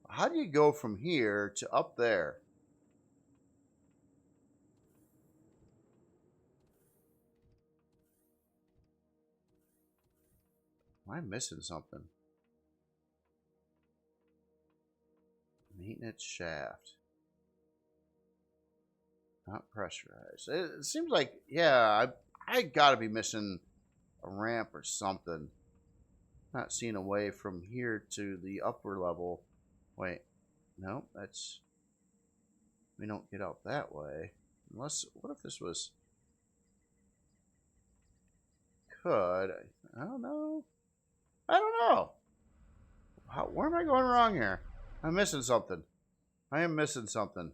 How do you go from here to up there? Am I missing something? Maintenance shaft. Not pressurized. It seems like, yeah, I gotta be missing a ramp or something. Not seeing a way from here to the upper level. Wait, no, that's... We don't get out that way. Unless, what if this was... Could... I don't know. I don't know. Where am I going wrong here? I'm missing something. I am missing something.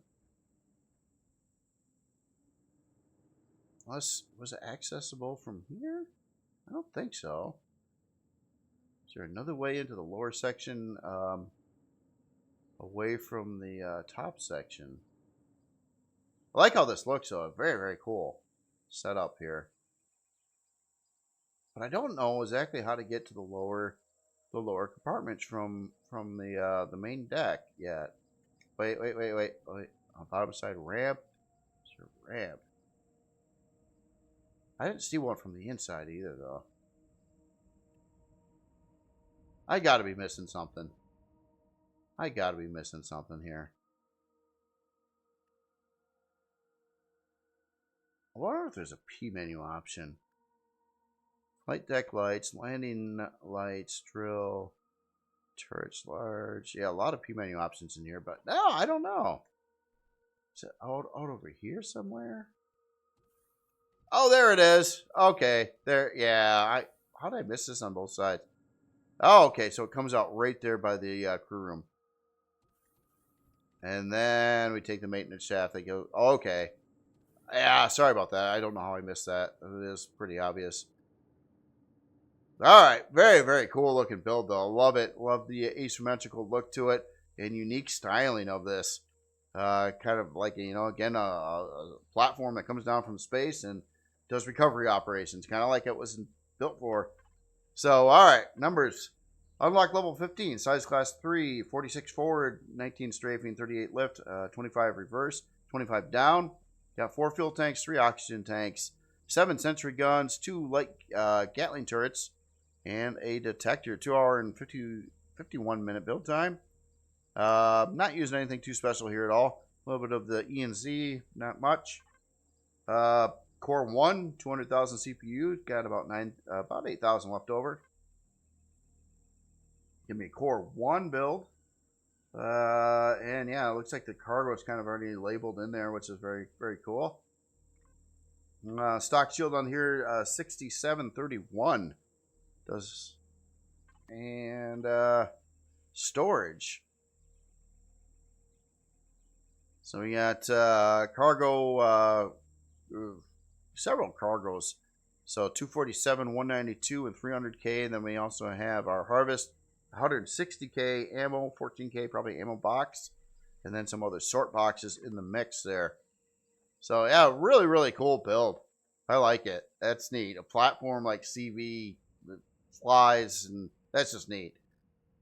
Unless, was it accessible from here? I don't think so. Is there another way into the lower section away from the top section? I like how this looks though. Very, very cool. setup here. But I don't know exactly how to get to the lower compartments from the main deck yet. Wait. On bottom side ramp. Is there a ramp? I didn't see one from the inside either, though. I gotta be missing something. I gotta be missing something here. I wonder if there's a P menu option. Flight deck lights, landing lights, drill, turrets large. Yeah, a lot of P menu options in here, but no, I don't know. Is it out over here somewhere? Oh, there it is. Okay, there. Yeah, how did I miss this on both sides? Oh, okay, so it comes out right there by the crew room. And then we take the maintenance shaft. They go, okay. Yeah, sorry about that. I don't know how I missed that. It is pretty obvious. All right, very, very cool looking build, though. Love it. Love the asymmetrical look to it and unique styling of this. Kind of like, you know, again, a platform that comes down from space and does recovery operations, kind of like it was built for. So, all right, numbers. Unlock level 15, size class 3, 46 forward, 19 strafing, 38 lift, 25 reverse, 25 down. Got 4 fuel tanks, 3 oxygen tanks, 7 sentry guns, 2 light Gatling turrets, and a detector. 2 hour and 51 minute build time. Not using anything too special here at all. A little bit of the E and Z, not much. Core 1, 200,000 CPU. Got about 8,000 left over. Give me a Core 1 build. And yeah, it looks like the cargo is kind of already labeled in there, which is very, very cool. Stock shield on here, 6731. And storage. So we got cargo, several cargoes. So 247, 192, and 300K. And then we also have our harvest, 160K ammo, 14K probably ammo box, and then some other sort boxes in the mix there. So yeah, really, really cool build. I like it. That's neat. A platform like CV that flies, and that's just neat.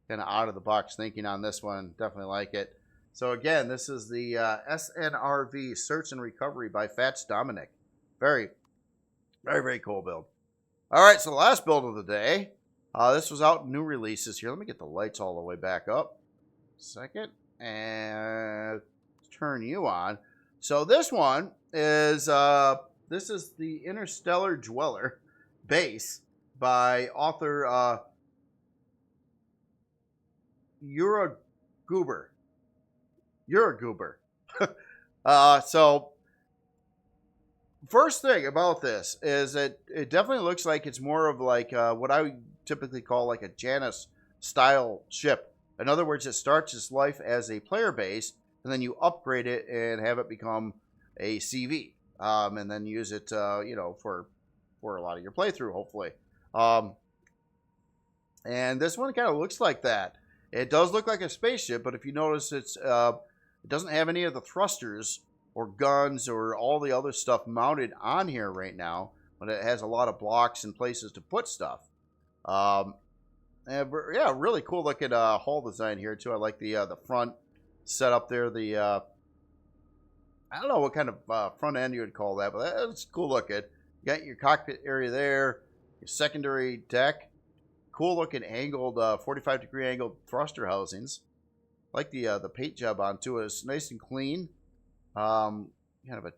Kind of out of the box thinking on this one. Definitely like it. So again, this is the SNRV Search and Recovery by Fats Dominic. Very, very, very cool build. All right, so the last build of the day. This was out in new releases here. Let me get the lights all the way back up. Second. And turn you on. So this one is this is the Interstellar Dweller base by author Goober. So first thing about this is that it definitely looks like it's more of like what I would typically call like a Janus style ship. In other words, it starts its life as a player base, and then you upgrade it and have it become a CV, and then use it, you know, for a lot of your playthrough, hopefully. And this one kind of looks like that. It does look like a spaceship, but if you notice, it doesn't have any of the thrusters or guns or all the other stuff mounted on here right now, but it has a lot of blocks and places to put stuff. And yeah, really cool looking hull design here too. I like the front setup there. The I don't know what kind of front end you would call that, but that's cool looking. You got your cockpit area there, your secondary deck, cool looking angled 45-degree angled thruster housings. Like the paint job on too. It's nice and clean. Kind of a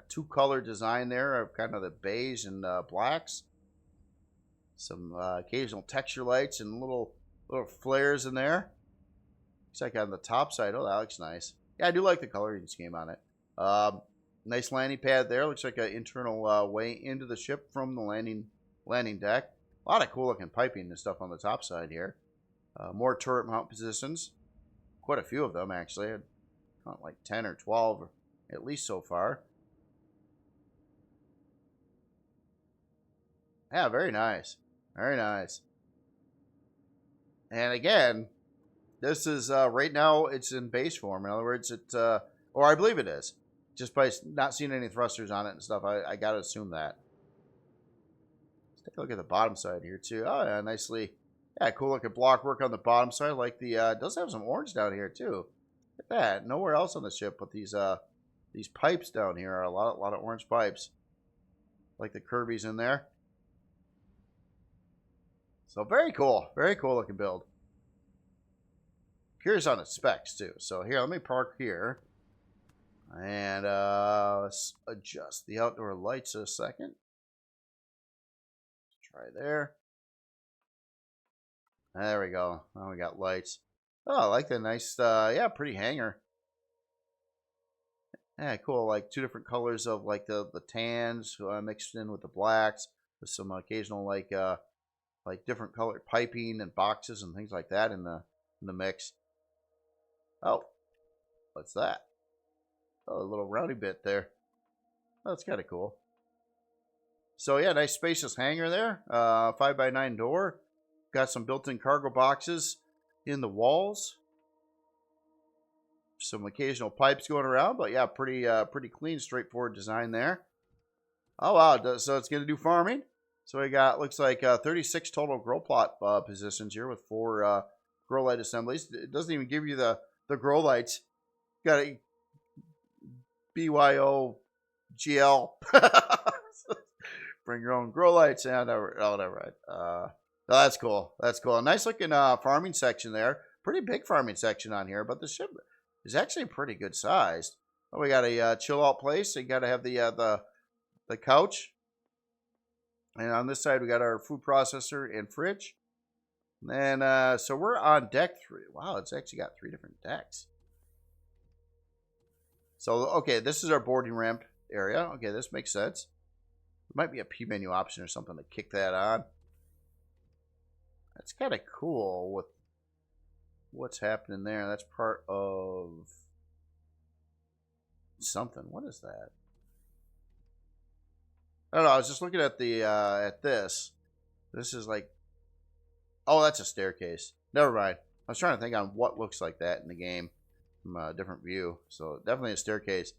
two-color design there of kind of the beige and blacks. Some occasional texture lights and little flares in there. Looks like on the top side. Oh, that looks nice. Yeah, I do like the coloring scheme on it. Nice landing pad there. Looks like an internal way into the ship from the landing deck. A lot of cool looking piping and stuff on the top side here. More turret mount positions. Quite a few of them actually. I'd count like 10 or 12 at least so far. Yeah, very nice. Very nice. And again, this is right now it's in base form. In other words, or I believe it is. Just by not seeing any thrusters on it and stuff, I gotta assume that. Let's take a look at the bottom side here too. Oh yeah, nicely. Yeah, cool looking block work on the bottom side. Like the it does have some orange down here too. Look at that. Nowhere else on the ship, but these pipes down here are a lot of orange pipes. Like the Kirby's in there. So very cool looking build. Curious on its specs too. So here, let me park here. And let's adjust the outdoor lights a second. Let's try there. There we go. Now we got lights. Oh, I like the nice, yeah, pretty hangar. Yeah, cool. Like two different colors of like the tans mixed in with the blacks, with some occasional like different colored piping and boxes and things like that in the mix. Oh, what's that? Oh, a little roundy bit there. Oh, that's kind of cool. So yeah, nice spacious hangar there. 5x9 door. Got some built-in cargo boxes in the walls. Some occasional pipes going around, but yeah, pretty clean, straightforward design there. Oh wow, so it's gonna do farming. So we got, looks like 36 total grow plot positions here with 4 grow light assemblies. It doesn't even give you the grow lights. Got a BYOGL. Bring your own grow lights. Yeah, never mind. No, that's cool. That's cool. A nice looking farming section there. Pretty big farming section on here, but the ship is actually pretty good sized. Oh, we got a chill out place. You got to have the couch. And on this side, we got our food processor and fridge. And then, so we're on deck 3. Wow, it's actually got 3 different decks. So, okay, this is our boarding ramp area. Okay, this makes sense. There might be a P menu option or something to kick that on. That's kind of cool with what's happening there. That's part of something. What is that? I don't know. I was just looking at the at this. This is like, oh, that's a staircase. Never mind. I was trying to think on what looks like that in the game from a different view. So definitely a staircase.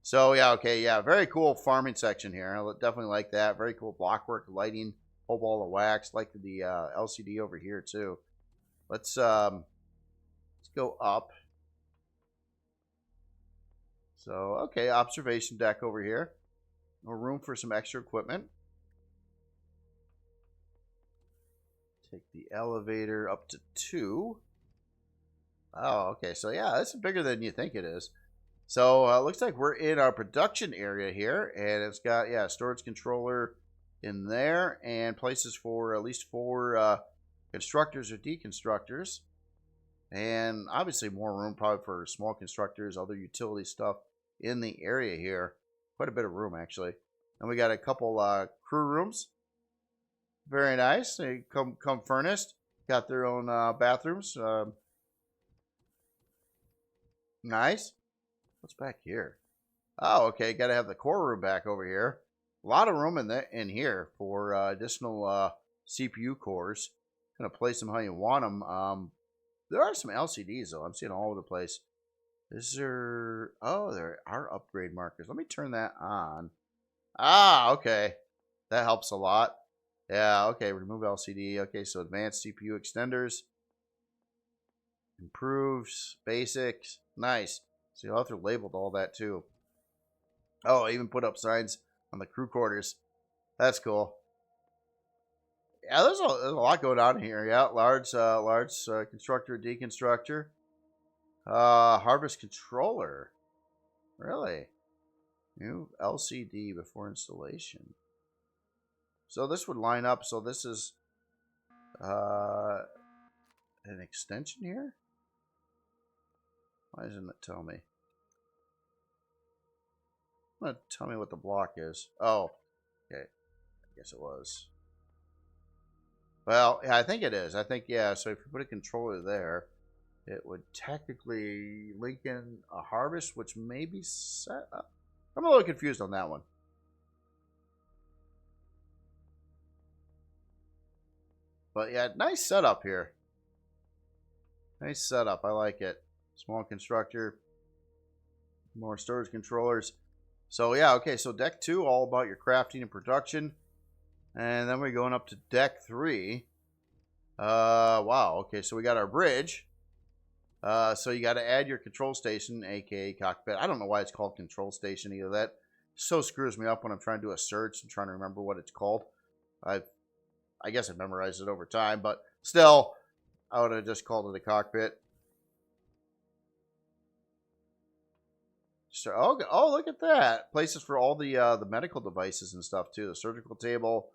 So yeah, okay, yeah, very cool farming section here. I definitely like that. Very cool blockwork, lighting, whole ball of wax. Like the LCD over here too. Let's go up. So okay, observation deck over here. More room for some extra equipment. Take the elevator up to 2. Oh, okay. So yeah, this is bigger than you think it is. So it looks like we're in our production area here, and it's got, yeah, storage controller in there, and places for at least 4 constructors or deconstructors, and obviously more room probably for small constructors, other utility stuff in the area here. Quite a bit of room, actually. And we got a couple crew rooms. Very nice. They come furnished. Got their own bathrooms. Nice. What's back here? Oh, okay. Got to have the core room back over here. A lot of room in here for additional CPU cores. Gonna place them how you want them. There are some LCDs though. I'm seeing all over the place. Is there? Oh, there are upgrade markers. Let me turn that on. Ah, okay. That helps a lot. Yeah, okay. Remove LCD. Okay, so advanced CPU extenders. Improves. Basics. Nice. So the author labeled all that too. Oh, I even put up signs on the crew quarters. That's cool. Yeah, there's a lot going on here. Yeah, large constructor, deconstructor. Harvest controller. Really? New LCD before installation. So this would line up. So this is an extension here? Why doesn't it tell me? Tell me what the block is. Oh, okay. I guess it was. Well, yeah, I think it is. I think, yeah. So if you put a controller there, it would technically link in a harvest, which may be set up. I'm a little confused on that one. But yeah, nice setup here. Nice setup. I like it. Small constructor. More storage controllers. So yeah, okay, so deck 2, all about your crafting and production. And then we're going up to deck 3. Wow, okay, so we got our bridge. So you got to add your control station, aka cockpit. I don't know why it's called control station either. That so screws me up when I'm trying to do a search and trying to remember what it's called. I guess I've memorized it over time, but still, I would have just called it a cockpit. So, oh, look at that. Places for all the medical devices and stuff, too. The surgical table.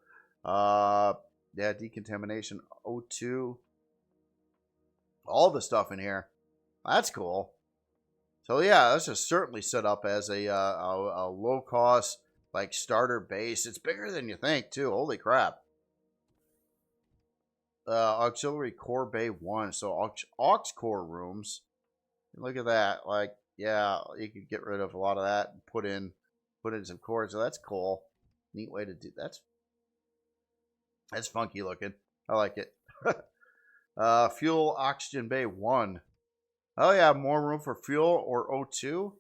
Yeah, decontamination, O2. All the stuff in here. That's cool. So, yeah, this is certainly set up as a low-cost, like, starter base. It's bigger than you think, too. Holy crap. Auxiliary core bay 1. So, aux core rooms. Look at that. Like, yeah, you could get rid of a lot of that and put in some cores. So that's cool. Neat way to do that's funky looking. I like it. Fuel oxygen bay 1. Oh yeah, more room for fuel or O2.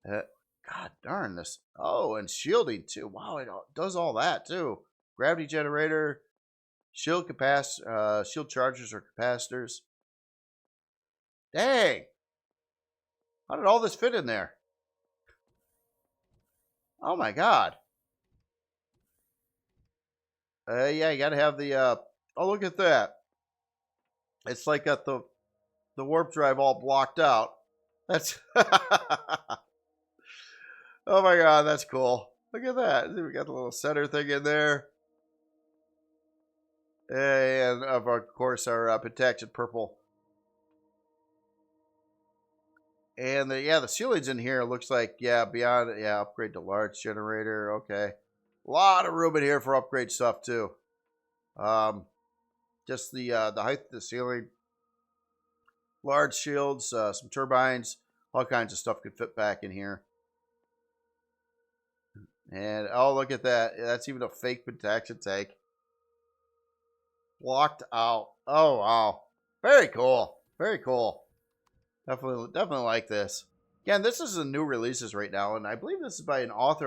God darn this. Oh, and shielding too. Wow, it does all that too. Gravity generator, shield chargers or capacitors. Dang. How did all this fit in there? Oh my god. Yeah, you gotta have the, oh, look at that. It's like got the warp drive all blocked out. That's, oh my god, that's cool. Look at that. We got the little center thing in there. And, of course, our protection purple. And the ceilings in here looks like, beyond, upgrade to large generator. Okay. A lot of room in here for upgrade stuff too. Just the height of the ceiling. Large shields, some turbines, all kinds of stuff could fit back in here. And, oh, look at that. That's even a fake protection tank. Blocked out. Oh, wow. Very cool. Very cool. Definitely like this. Again, this is the new releases right now, and I believe this is by an author.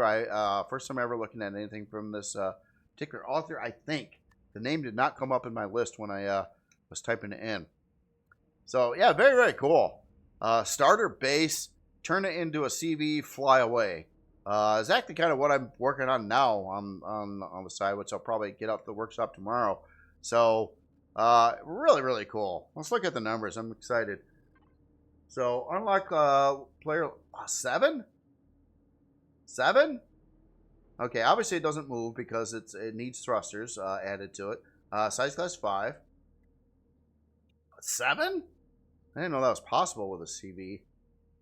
First time ever looking at anything from this particular author. I think the name did not come up in my list when I was typing it in. So yeah, very cool. Starter base, turn it into a CV, fly away. Exactly kind of what I'm working on now on the side, which I'll probably get up to the workshop tomorrow. So really cool. Let's look at the numbers. I'm excited. So, unlock player 7? 7? Okay, obviously it doesn't move because it needs thrusters added to it. Size class 5. 7? I didn't know that was possible with a CV.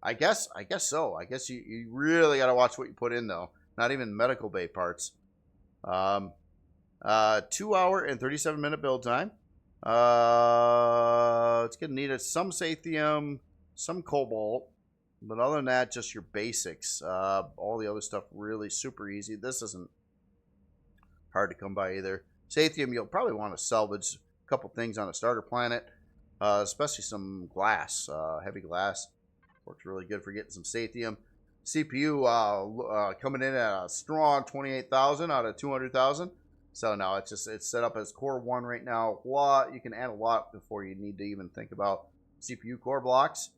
I guess so. I guess you really got to watch what you put in, though. Not even medical bay parts. 2 hour and 37-minute build time. It's going to need some Sathium, some cobalt, but other than that, just your basics. All the other stuff really super easy. This isn't hard to come by either. Sathium, you'll probably want to salvage a couple things on a starter planet, especially some glass, heavy glass. Works really good for getting some Sathium. CPU coming in at a strong 28,000 out of 200,000. So no, it's set up as core 1 right now. You can add a lot before you need to even think about CPU core blocks.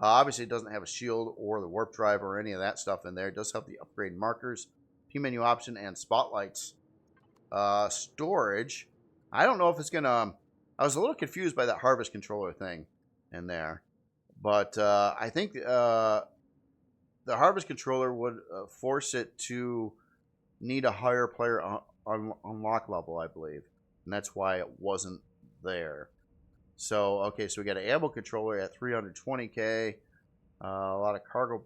Obviously, it doesn't have a shield or the warp drive or any of that stuff in there. It does have the upgrade markers, P menu option, and spotlights. Storage. I don't know if it's going to... I was a little confused by that harvest controller thing in there. But I think the harvest controller would force it to need a higher player unlock level, I believe. And that's why it wasn't there. So, okay, so we got an ammo controller at 320k. A lot of cargo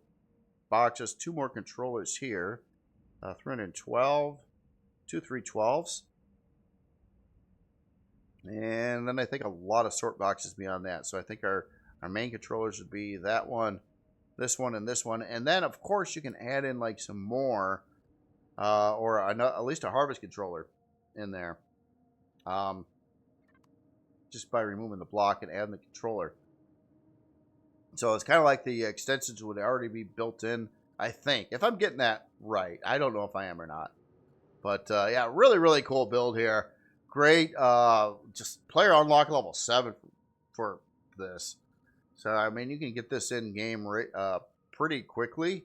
boxes. 2 more controllers here. 312. 2 312s. And then I think a lot of sort boxes beyond that. So I think our main controllers would be that one, this one, and this one. And then, of course, you can add in like some more, or at least a harvest controller in there. Just by removing the block and adding the controller. So it's kind of like the extensions would already be built in, I think. If I'm getting that right. I don't know if I am or not. But yeah, really, really cool build here. Great. Just player unlock level 7 for this. So, I mean, you can get this in-game pretty quickly.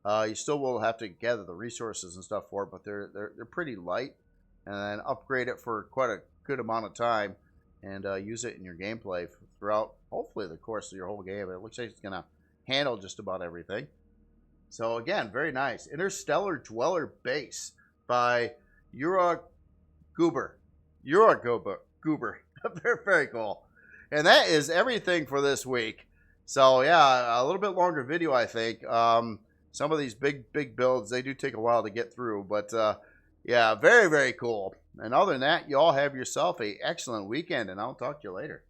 You still will have to gather the resources and stuff for it, but they're pretty light. And then upgrade it for quite a good amount of time and use it in your gameplay throughout, hopefully, the course of your whole game. It looks like it's going to handle just about everything. So, again, very nice. Interstellar Dweller Base by Goober. Goober. Very, very cool. And that is everything for this week. So, yeah, a little bit longer video, I think. Some of these big builds, they do take a while to get through. But, yeah, very, very cool. And other than that, you all have yourself an excellent weekend, and I'll talk to you later.